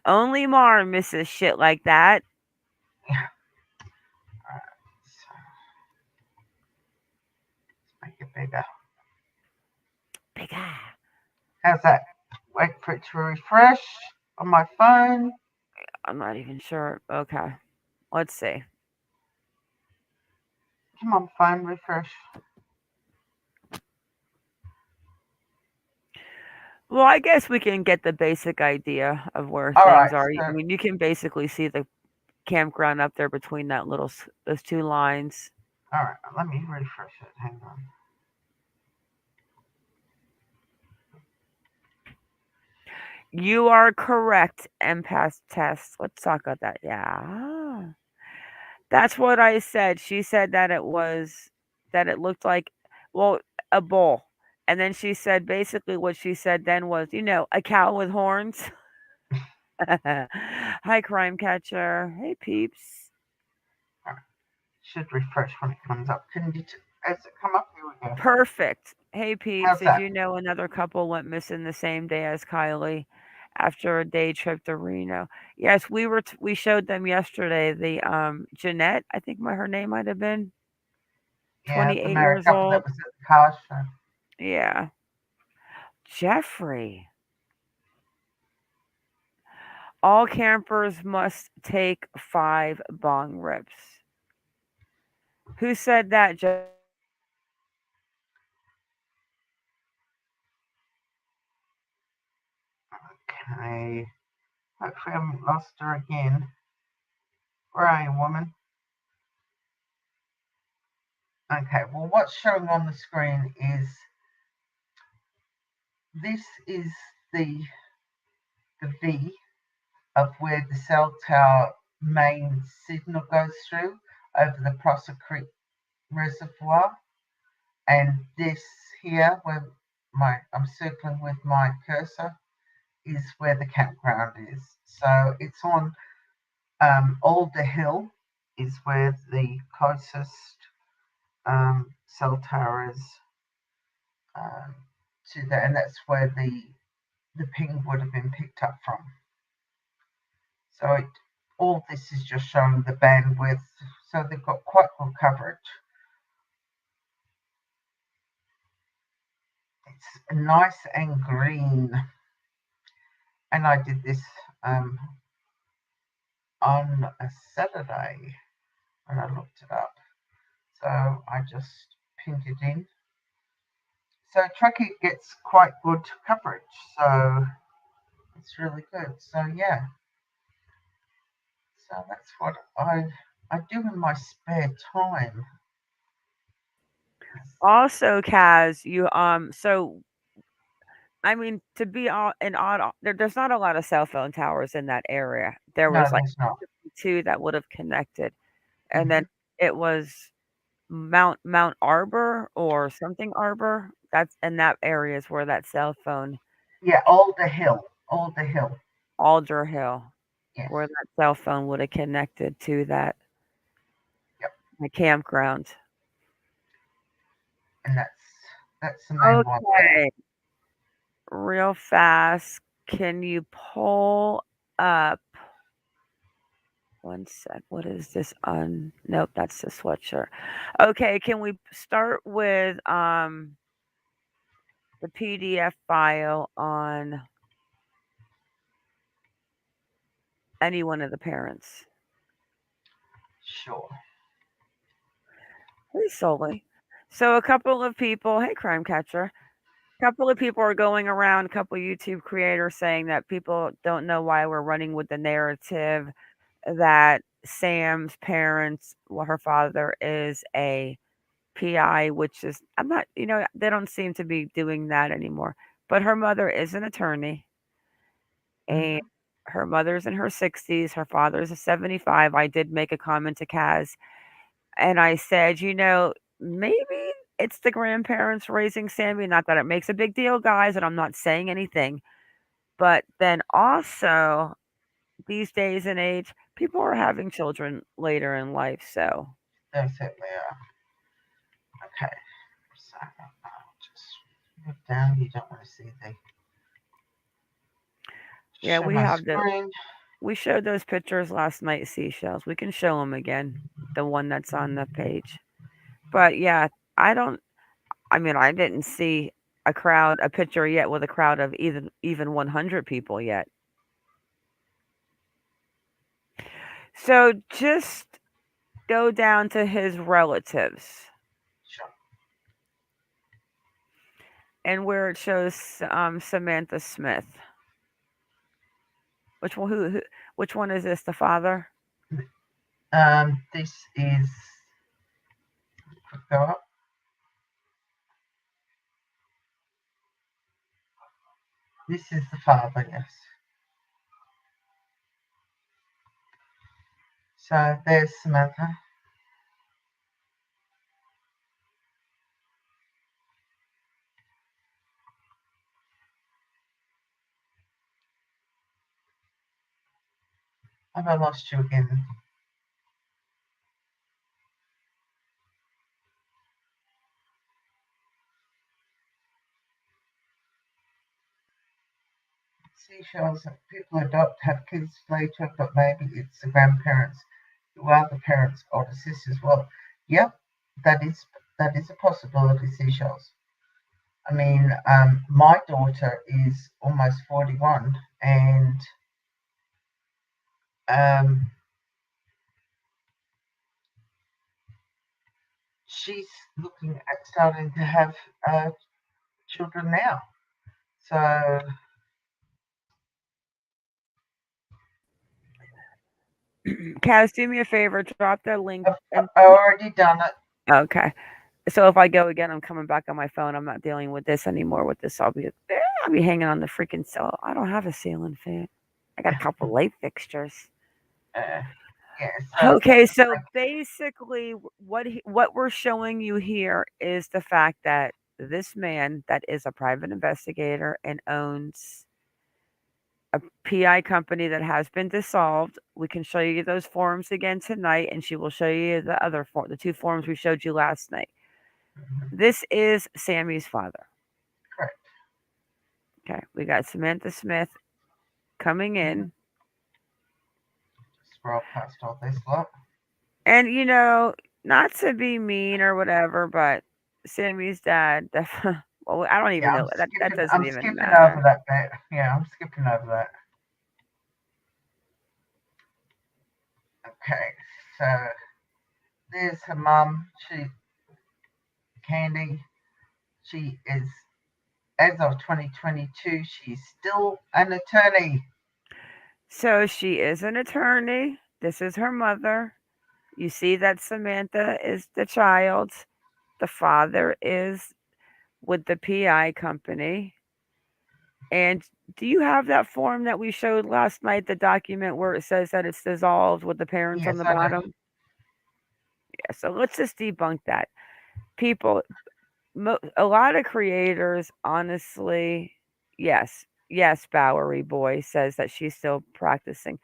Only Mar misses shit like that. yeah. Alright, so let's make it bigger. Bigger. How's that? Wait for it to refresh on my phone. I'm not even sure. Okay, let's see. Come on, phone, refresh. Well, I guess we can get the basic idea of where things Alright, are. so I mean, you can basically see the campground up there between those two lines. alright, let me refresh it. Hang on. You are correct, empath test. Let's talk about that. Yeah. That's what I said. She said that it looked like, well, a bull. And then she said basically what she said then was, a cow with horns. Hi, crime catcher. Hey, peeps. Alright, should refresh when it comes up. Has it come up? Here we go. Perfect. Hey, peeps. How's Did that? you know another couple went missing the same day as Kylie after a day trip to Reno? Yes, we showed them yesterday. The Jeanette, I think her name might have been Yeah, the 28 married years couple that old. was at the car show. Yeah, Jeffrey. All campers must take 5 bong rips. Who said that, Jeffrey? Okay. Hopefully I haven't lost her again. Where are you, woman? Okay, well, what's showing on the screen is this is the V of where the cell tower main signal goes through over the Prosser Creek Reservoir. And this here, where I'm circling with my cursor, is where the campground is. So it's on Alder Hill is where the closest cell tower is to that, and that's where the ping would have been picked up from. So all this is just showing the bandwidth, so they've got quite good coverage. It's nice and green, and I did this on a Saturday when I looked it up. So I just pinned it in. So Truckee gets quite good coverage. So it's really good. So yeah. So that's what I do in my spare time. Also, Kaz, you so I mean, to be all in odd, there's not a lot of cell phone towers in that area. There No, was like there's not. two that would have connected, and then Mhm. it was Mount Arbor or something Arbor. That's in that area is where that cell phone Yeah, Alder Hill. Alder Hill. Alder Hill, Yes. where that cell phone would have connected to that Yep. the campground. And that's the main one there. Okay, real fast. Can you pull up? One sec. What is this on? Nope, that's the sweatshirt. Okay, can we start with the PDF file on any one of the parents? Sure. Hey, Solely. So a couple of people, hey, crime catcher. A couple of people are going around, a couple YouTube creators saying that people don't know why we're running with the narrative that Sam's parents, well, her father is a PI, which is, I'm not, they don't seem to be doing that anymore. But her mother is an attorney, and Mhm. her mother's in her 60s. Her father's a 75. I did make a comment to Kaz, and I said, maybe it's the grandparents raising Sammy. Not that it makes a big deal, guys, and I'm not saying anything. But then also, these days and age, people are having children later in life. So, They certainly are. Okay. So I'll just move down. You don't want to see the yeah, show my screen. we showed those pictures last night, seashells. We can show them again, the one that's on the page. But yeah, I don't. I mean, I didn't see a picture yet with a crowd of even 100 people yet. So just go down to his relatives Sure. and where it shows Samantha Smith. Which one? Which one is this? The father? This is go up. This is the father, yes. So there's Samantha. Have I lost you again? Seashells that people adopt, have kids later, but maybe it's the grandparents who are the parents' older sisters. Well, yep, that is a possibility, seashells. I mean, my daughter is almost 41, and um, she's looking at starting to have children now. So Kaz, do me a favor, drop that link. I've already done it. Okay. So if I go again, I'm coming back on my phone. I'm not dealing with this anymore. With this, I'll be hanging on the freaking cell. I don't have a ceiling fan. I got a couple light fixtures. Uh, yeah, so Okay, so basically, what we're showing you here is the fact that this man that is a private investigator and owns a PI company that has been dissolved. We can show you those forms again tonight, and she will show you the two forms we showed you last night. This is Sammy's father. correct. Okay, we got Samantha Smith coming in. Scroll past all this lot. And not to be mean or whatever, but Sammy's dad, well, I don't even know. That doesn't I'm even skipping matter. over that bit. Yeah, I'm skipping over that. Okay, so there's her mum. Candy. She is, as of 2022, she's still an attorney. So she is an attorney. This is her mother. You see that Samantha is the child. The father is with the PI company. And do you have that form that we showed last night, the document where it says that it's dissolved with the parents on Yes, the I do. bottom? Yeah, so let's just debunk that. People, a lot of creators, honestly, yes, Bowery Boy says that she's still practicing.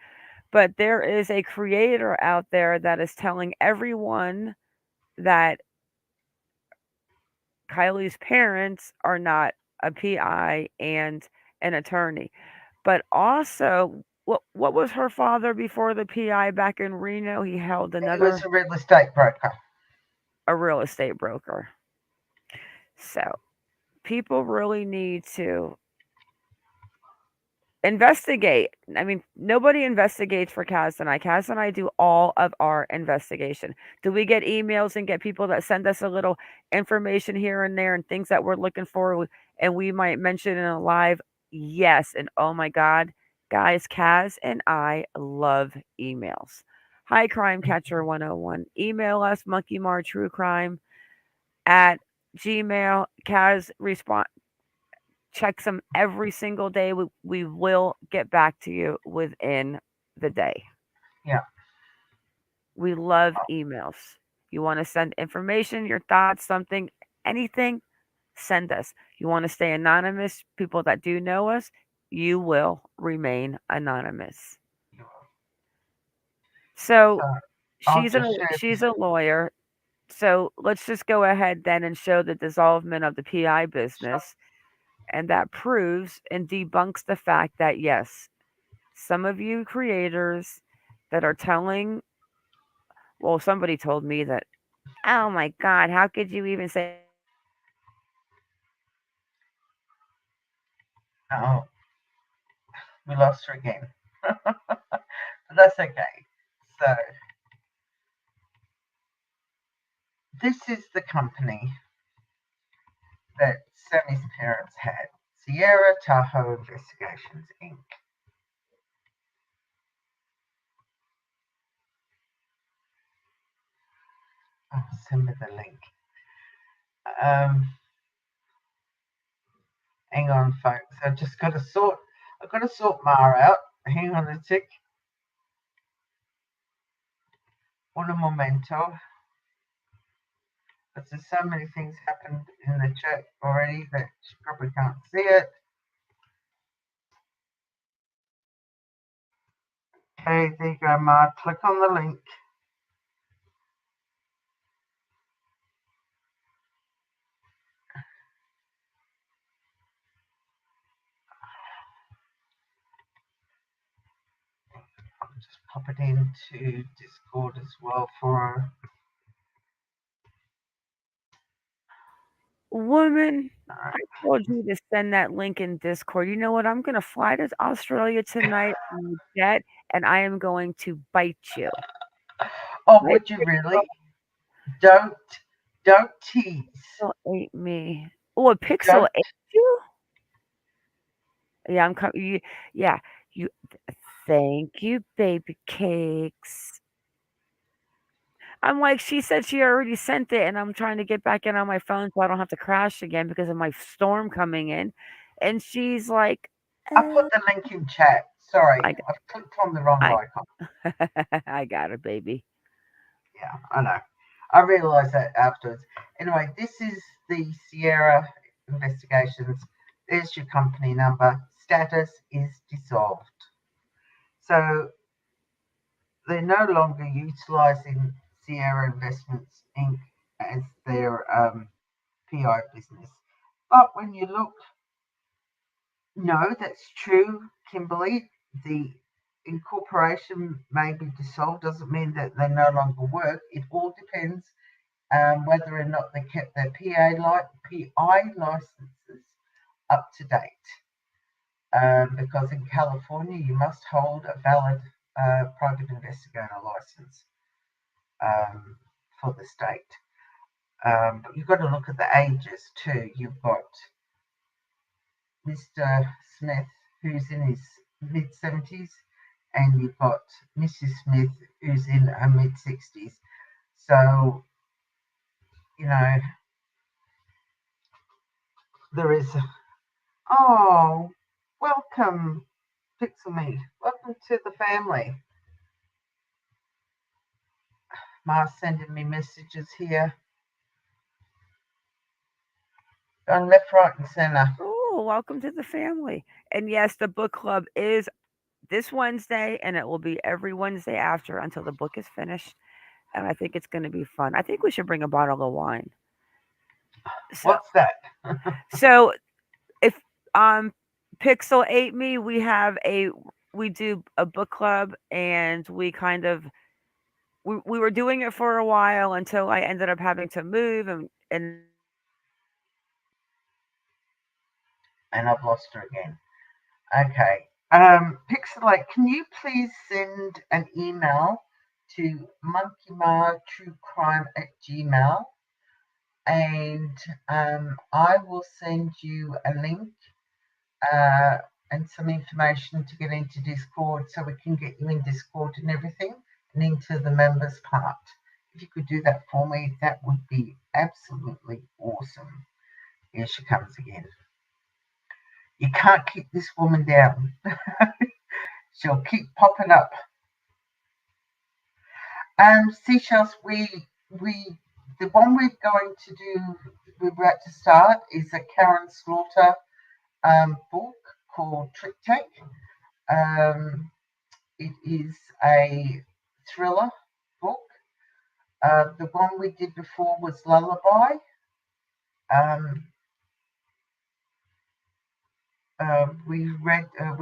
But there is a creator out there that is telling everyone that Kylie's parents are not a PI and an attorney. But also, what was her father before the PI back in Reno? He held He was another a real estate broker. a real estate broker. So people really need to investigate. I mean, nobody investigates for Kaz and I. Kaz and I do all of our investigation. Do we get emails and get people that send us a little information here and there and things that we're looking for and we might mention in a live? Yes. And oh my God, guys, Kaz and I love emails. Hi, Crime Catcher 101. Email us, MonkieMar True Crime at Gmail. Kaz respond checks them every single day. We will get back to you within the day. Yeah. We love emails. You want to send information, your thoughts, something, anything, send us. You want to stay anonymous, people that do know us, you will remain anonymous. So I'll just share. she's a lawyer. So let's just go ahead then and show the dissolvement of the PI business. And that proves and debunks the fact that, yes, some of you creators that are telling, well, somebody told me that, oh my God, how could you even say Oh, we lost her again. But that's okay. So, this is the company that Sammy's parents had, Sierra Tahoe Investigations, Inc. I'll send me the link. Hang on, folks. I've got to sort Mar out. Hang on a tick. What a momento. But there's so many things happened in the chat already that you probably can't see it. Okay, there you go, Mar. Click on the link. I'll just pop it into Discord as well for woman? I told you to send that link in Discord. You know what? I'm going to fly to Australia tonight on a jet and I am going to bite you. Oh, would you really? Don't tease. Pixel ate me. Oh, a pixel ate you? Yeah, I'm coming. Yeah, you. Thank you, baby cakes. I'm like, she said she already sent it, and I'm trying to get back in on my phone so I don't have to crash again because of my storm coming in. And she's like, I put the link in chat. Sorry, I've clicked on the wrong icon. I got it, baby. Yeah, I know. I realised that afterwards. Anyway, this is the Sierra Investigations. There's your company number. Status is dissolved. So they're no longer utilising Sierra Investments Inc. as their PI business. But when you look, no, that's true, Kimberly. The incorporation may be dissolved, doesn't mean that they no longer work. It all depends whether or not they kept their PI licenses up to date. Because in California, you must hold a valid private investigator license for the state. But you've got to look at the ages too. You've got Mr. Smith, who's in his mid-70s, and you've got Mrs. Smith, who's in her mid-60s. So, you know, there is. Oh, welcome, Pixel Me. Welcome to the family. Ma's sending me messages here. Going left, right, and centre. Oh, welcome to the family. And yes, the book club is this Wednesday, and it will be every Wednesday after until the book is finished. And I think it's going to be fun. I think we should bring a bottle of wine. So, What's that? so if Pixel ate me, we do a book club, and we kind of we were doing it for a while until I ended up having to move and I've lost her again. Okay. Pixelate, can you please send an email to monkiemartruecrime@gmail, and I will send you a link and some information to get into Discord so we can get you in Discord and everything and into the members part. If you could do that for me, that would be absolutely awesome. Here she comes again. You can't keep this woman down. She'll keep popping up. Seashells, the one we're going to do, we're about to start, is a Karen Slaughter book called Trick Take. It is a thriller book. The one we did before was Lullaby. We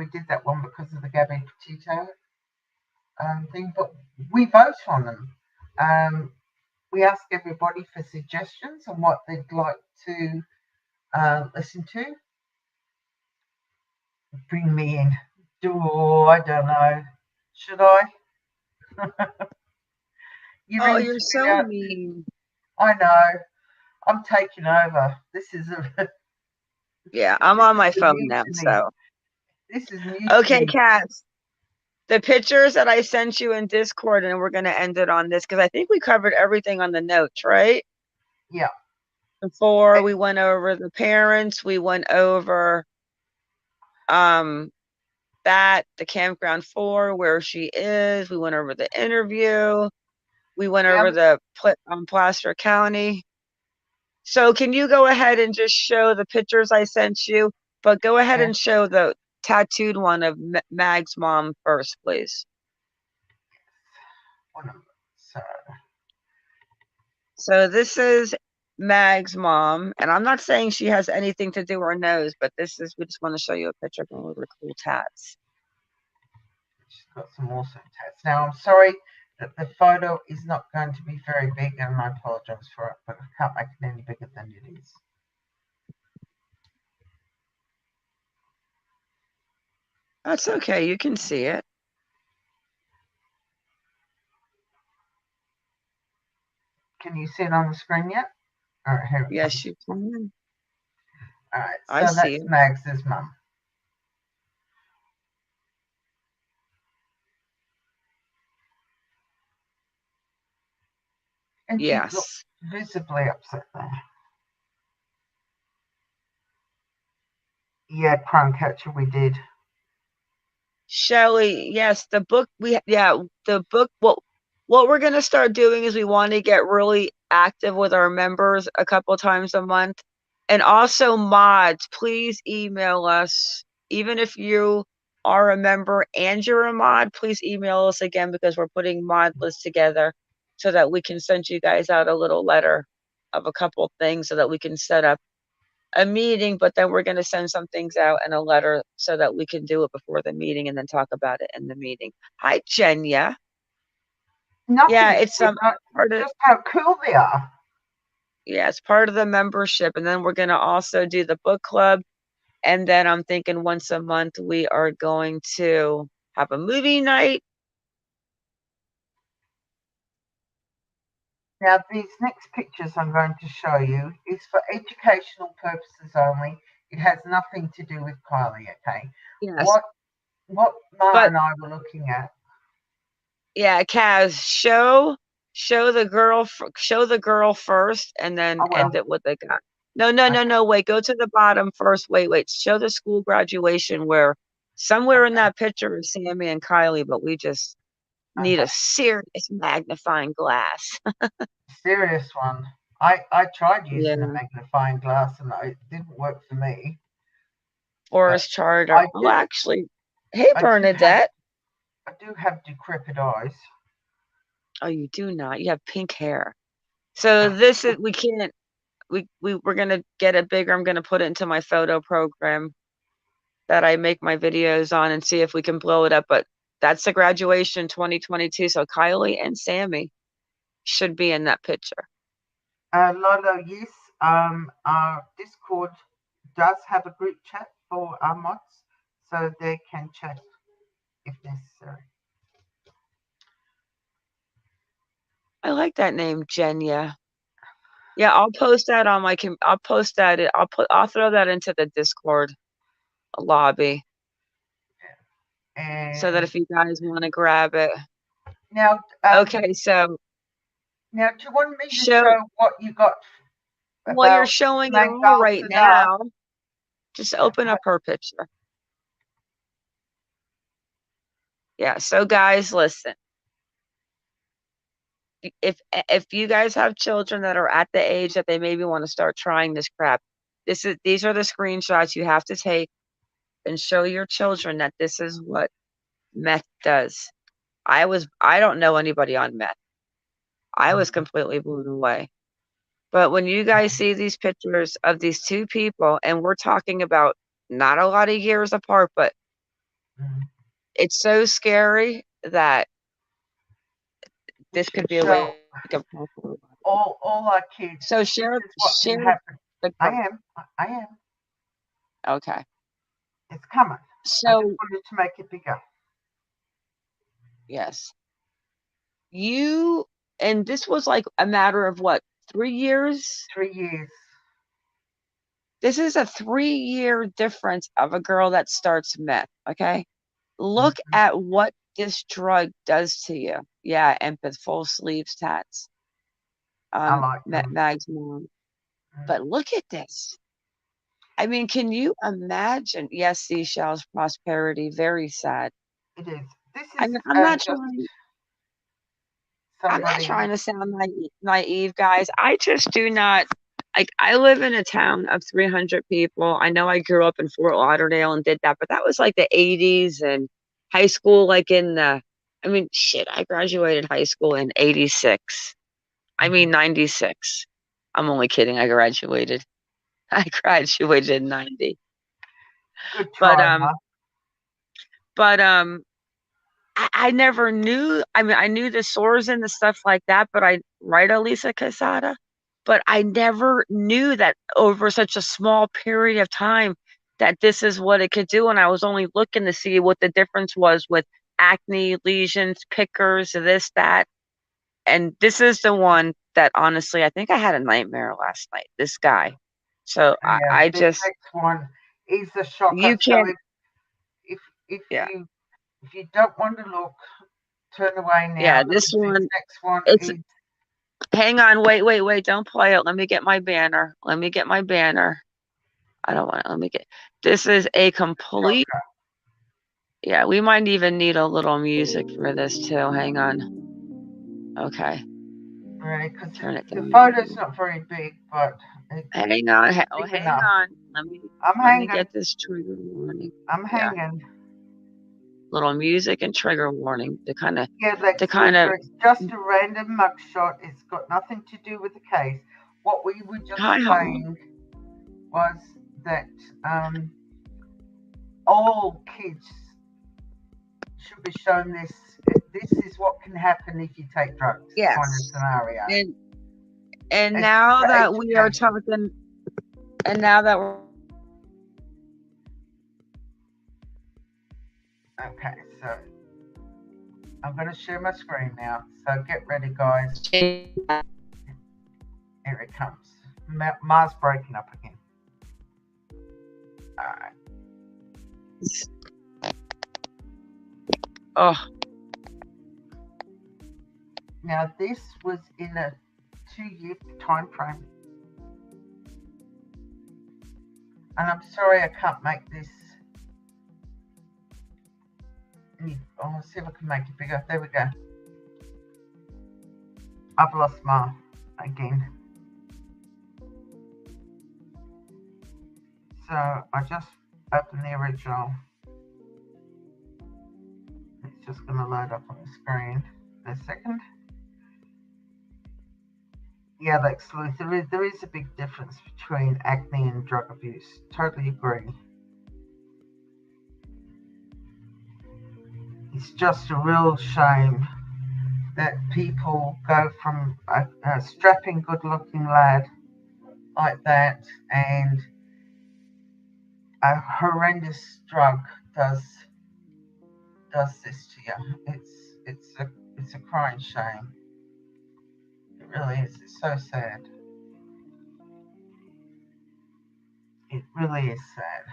did that one because of the Gabby Petito thing, but we vote on them. We ask everybody for suggestions on what they'd like to listen to. Bring me in. I don't know. Should I? You're so mean. I know. I'm taking over. This is Yeah, I'm on my phone now, so. This is new. Okay, Cats. The pictures that I sent you in Discord, and we're going to end it on this because I think we covered everything on the notes, right? Yeah. Before we went over the parents, we went over the campground 4, where she is. We went over the interview. We went over the Placer County. So can you go ahead and just show the pictures I sent you, but go ahead and show the tattooed one of Mag's mom first, please. So this is Mag's mom, and I'm not saying she has anything to do with her nose, but we just want to show you a picture of one of her cool tats. She's got some awesome tats. Now, I'm sorry that the photo is not going to be very big, and I apologize for it, but I can't make it any bigger than it is. That's okay. You can see it. Can you see it on the screen yet? All right, here it yes, comes. you can. All right, so I see that's it. Mags's mum. And she looks visibly upset there. Yeah, Crime Catcher, we did. Shelley, yes, the book the book. What we're gonna start doing is we want to get really active with our members a couple times a month, and also mods. Please email us, even if you are a member and you're a mod. Please email us again because we're putting mod lists together so that we can send you guys out a little letter of a couple things so that we can set up a meeting, but then we're going to send some things out in a letter so that we can do it before the meeting and then talk about it in the meeting. Hi, Jenya. Nothing. Yeah, it's just how cool they are. Yeah, it's part of the membership, and then we're going to also do the book club, and then I'm thinking once a month we are going to have a movie night, Now, these next pictures I'm going to show you is for educational purposes only. It has nothing to do with Kylie, okay? Yes. What Ma But and I were looking at. yeah, Kaz, show the girl first, and then Oh, well. end it with the guy. No. Wait, go to the bottom first. Wait. Show the school graduation where somewhere in that picture is Sammy and Kylie, but we just need a serious magnifying glass. Serious one. I tried using a Yeah. magnifying glass and it didn't work for me. Forest Charter. I Oh, do, actually, hey, Bernadette. I do have decrepit eyes. Oh, you do not. You have pink hair. So this is, we can't, we're going to get it bigger. I'm going to put it into my photo program that I make my videos on and see if we can blow it up. But that's the graduation 2022. So Kylie and Sammy should be in that picture. Lolo, yes. Our Discord does have a group chat for our mods, so they can chat if necessary. I like that name, Jenya. Yeah, I'll post that on my. I'll post that. I'll throw that into the Discord lobby, And so that if you guys want to grab it. now, Okay, so now, do you want me to show what you got? Well, you're showing it all right now. Just open up her picture. Yeah. So, guys, listen. If you guys have children that are at the age that they maybe want to start trying this crap, these are the screenshots you have to take and show your children that this is what meth does. I don't know anybody on meth. I was completely blown away. But when you guys see these pictures of these two people, and we're talking about not a lot of years apart, but it's so scary that this could be a way to all our kids. So share the I am. Okay. It's coming. So I just wanted to make it bigger. Yes. And this was like a matter of what, 3 years? 3 years. This is a 3-year difference of a girl that starts meth, okay? Look at what this drug does to you. Yeah, and with full sleeves tats. I like Mag's mom. But look at this. I mean, can you imagine? Yes, seashells, prosperity, very sad. It is. This is I'm not trying to sound naive, guys. I just do not. Like, I live in a town of 300 people. I know I grew up in Fort Lauderdale and did that, but that was like the 80s and high school, like I graduated high school in 86. 96. I'm only kidding. I graduated in 90. Good try, but I never knew. I mean, I knew the sores and the stuff like that, but Elisa Casada, but I never knew that over such a small period of time that this is what it could do. And I was only looking to see what the difference was with acne, lesions, pickers, this, that. And this is the one that honestly, I think I had a nightmare last night, this guy. So I just. Next one is a shocker. You can't. So if you don't want to look, turn away now. Yeah, this one. Next one is. Hang on, wait! Don't play it. Let me get my banner. I don't want it. Let me get. This is a complete. Shocker. Yeah, we might even need a little music for this too. Hang on. Okay. Right, because the photo's not very big, but. Hang on. Hang on. Let me get this trigger warning. I'm hanging. Little music and trigger warning to kind of. It's just a random mugshot. It's got nothing to do with the case. What we were just saying was that all kids should be shown this. This is what can happen if you take drugs. Yes. Kind of scenario. And now that we are talking, and now that we're. Okay, so I'm going to share my screen now. So get ready, guys. Here it comes. Mars breaking up again. All right. Oh, Now this was in a 2-year time frame. And I'm sorry I can't make this. I'll see if I can make it bigger. There we go. I've lost my again. So I just opened the original. It's just going to load up on the screen in a second. Yeah, that's there is a big difference between acne and drug abuse. Totally agree. It's just a real shame that people go from a strapping, good-looking lad like that, and a horrendous drug does this to you. It's a crying shame. It really is. It's so sad. It really is sad.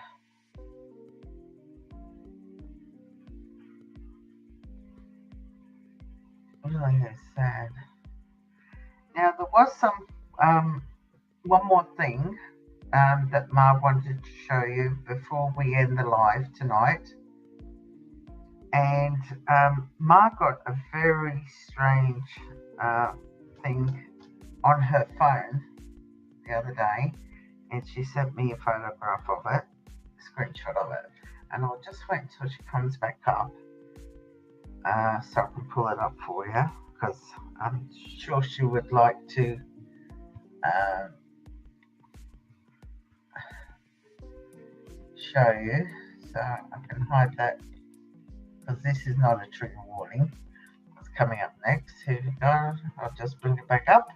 It really is sad. Now there was some one more thing that Ma wanted to show you before we end the live tonight. And Ma got a very strange thing on her phone the other day, and she sent me a photograph of it, a screenshot of it, and I'll just wait until she comes back up so I can pull it up for you, because I'm sure she would like to show you. So I can hide that, because this is not a trigger warning. It's coming up next. Here we go. I'll just bring it back up.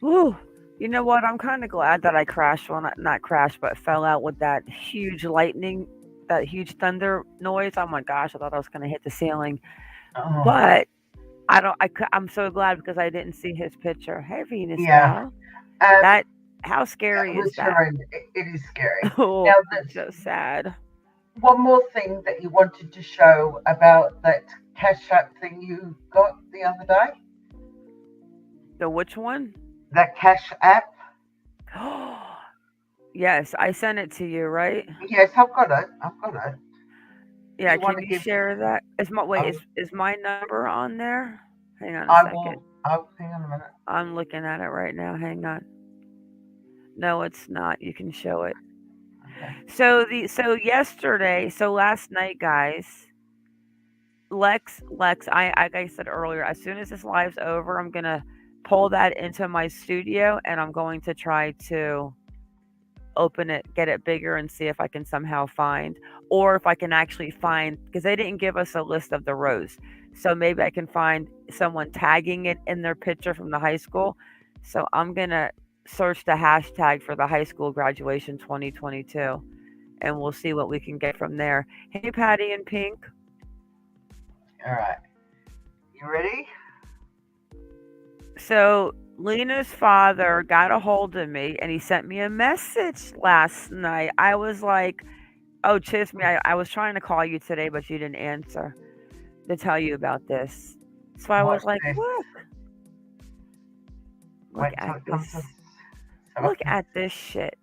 Woo. You know what? I'm kind of glad that I crashed. Well, not crashed, but fell out with that huge lightning, that huge thunder noise. Oh my gosh! I thought I was going to hit the ceiling. Oh. But I'm so glad because I didn't see his picture. Hey, Venus Yeah. Gal. How scary is that? It is scary. Oh, Now, it's so sad. One more thing that you wanted to show about that Cash App thing you got the other day. The which one? That Cash App. Yes, I sent it to you, right? Yes, I've got it. Yeah, can you share that? Is my number on there? Hang on a second. Hang on a minute. I'm looking at it right now. Hang on. No, it's not. You can show it. Okay. So last night, guys, Lex, like I said earlier, as soon as this live's over, I'm gonna pull that into my studio and I'm going to try to open it, get it bigger, and see if I can somehow find, or if I can actually find, because they didn't give us a list of the rows. So maybe I can find someone tagging it in their picture from the high school. So I'm going to search the hashtag for the high school graduation 2022, and we'll see what we can get from there. Hey, Patty and Pink. All right. You ready? So Lena's father got a hold of me and he sent me a message last night. I was like, oh, Chisme, I was trying to call you today, but you didn't answer to tell you about this. So I was like, look at this. Look at this shit.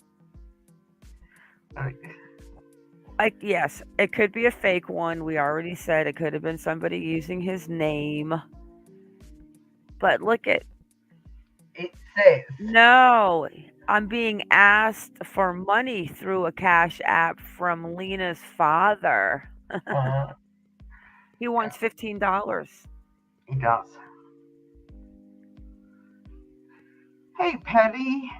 Like, yes, it could be a fake one. We already said it could have been somebody using his name. But look at it. Says no. I'm being asked for money through a Cash App from Lena's father. He wants $15. He does. Hey, Patty.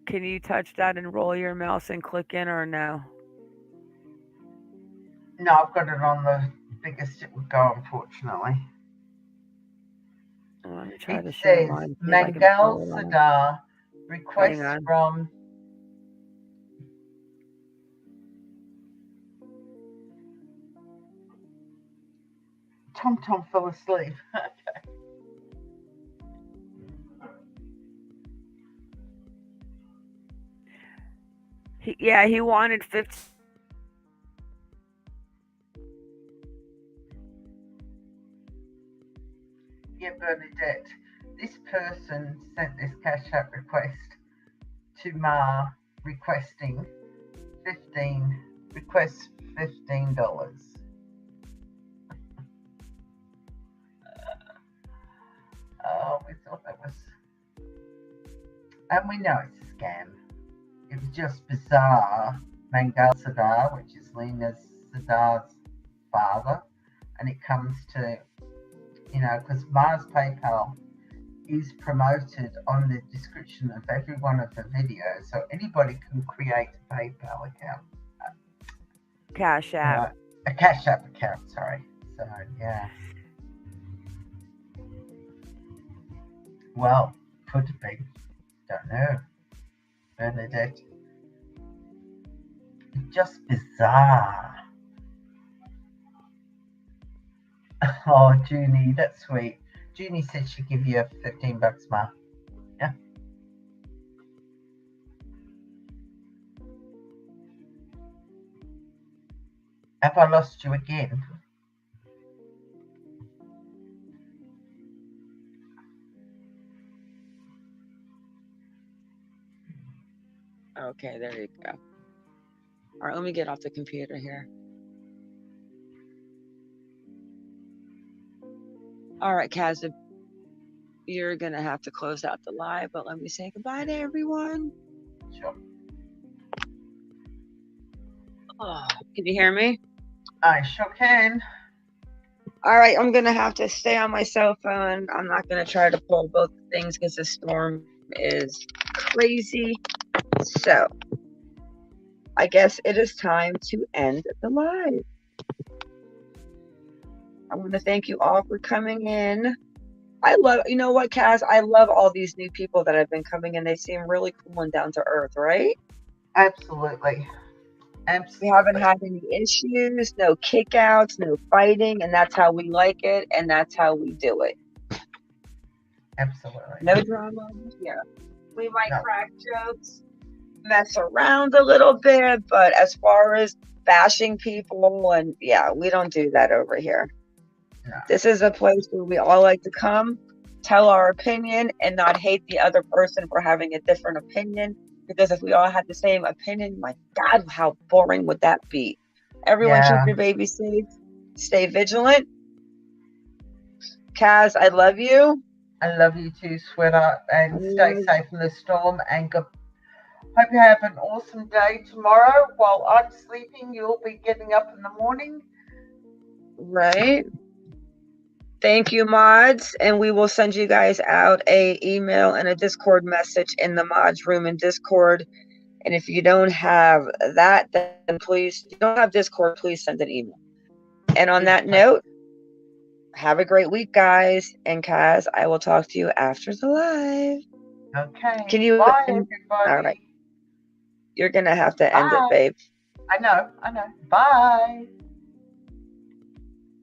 Can you touch that and roll your mouse and click in, or no? No, I've got it on the biggest it would go, unfortunately. Let me try it to show says mine. Mangal Sadar request from Tom fell asleep. Okay. He wanted 50. Yeah, Bernadette, this person sent this cash app request to Ma requesting $15. Oh, we thought that was, and we know it's a scam. It was just bizarre. Mangal Sadar, which is Lena Sadar's father, and it comes to, because Ma's PayPal is promoted on the description of every one of the videos, so anybody can create a PayPal account. Cash App. A Cash App account, sorry. So, yeah. Well, could have been. Don't know. Bernadette. It's just bizarre. Oh, Junie, that's sweet. Junie said she'd give you $15, Ma. Yeah. Have I lost you again? Okay, there you go. All right, let me get off the computer here. All right, Kaz, you're going to have to close out the live, but let me say goodbye to everyone. Sure. Oh, can you hear me? I sure can. All right, I'm going to have to stay on my cell phone. I'm not going to try to pull both things because the storm is crazy. So, I guess it is time to end the live. I want to thank you all for coming in. You know what, Kaz? I love all these new people that have been coming in. They seem really cool and down to earth, right? Absolutely. Absolutely. We haven't had any issues, no kickouts, no fighting, and that's how we like it, and that's how we do it. Absolutely. No drama here. We might crack jokes, mess around a little bit, but as far as bashing people, and we don't do that over here. No. This is a place where we all like to come, tell our opinion, and not hate the other person for having a different opinion. Because if we all had the same opinion, my God, how boring would that be? Everyone keep your baby safe. Stay vigilant. Kaz, I love you. I love you too, sweetheart. And stay safe in the storm. And hope you have an awesome day tomorrow. While I'm sleeping, you'll be getting up in the morning. Right. Thank you, mods, and we will send you guys out a email and a Discord message in the mods room in Discord. And if you don't have that, then please, if you don't have Discord, please send an email. And on that note, have a great week, guys. And Kaz, I will talk to you after the live. Okay. Can you? Bye, everybody. All right. You're gonna have to end it, babe. I know. Bye.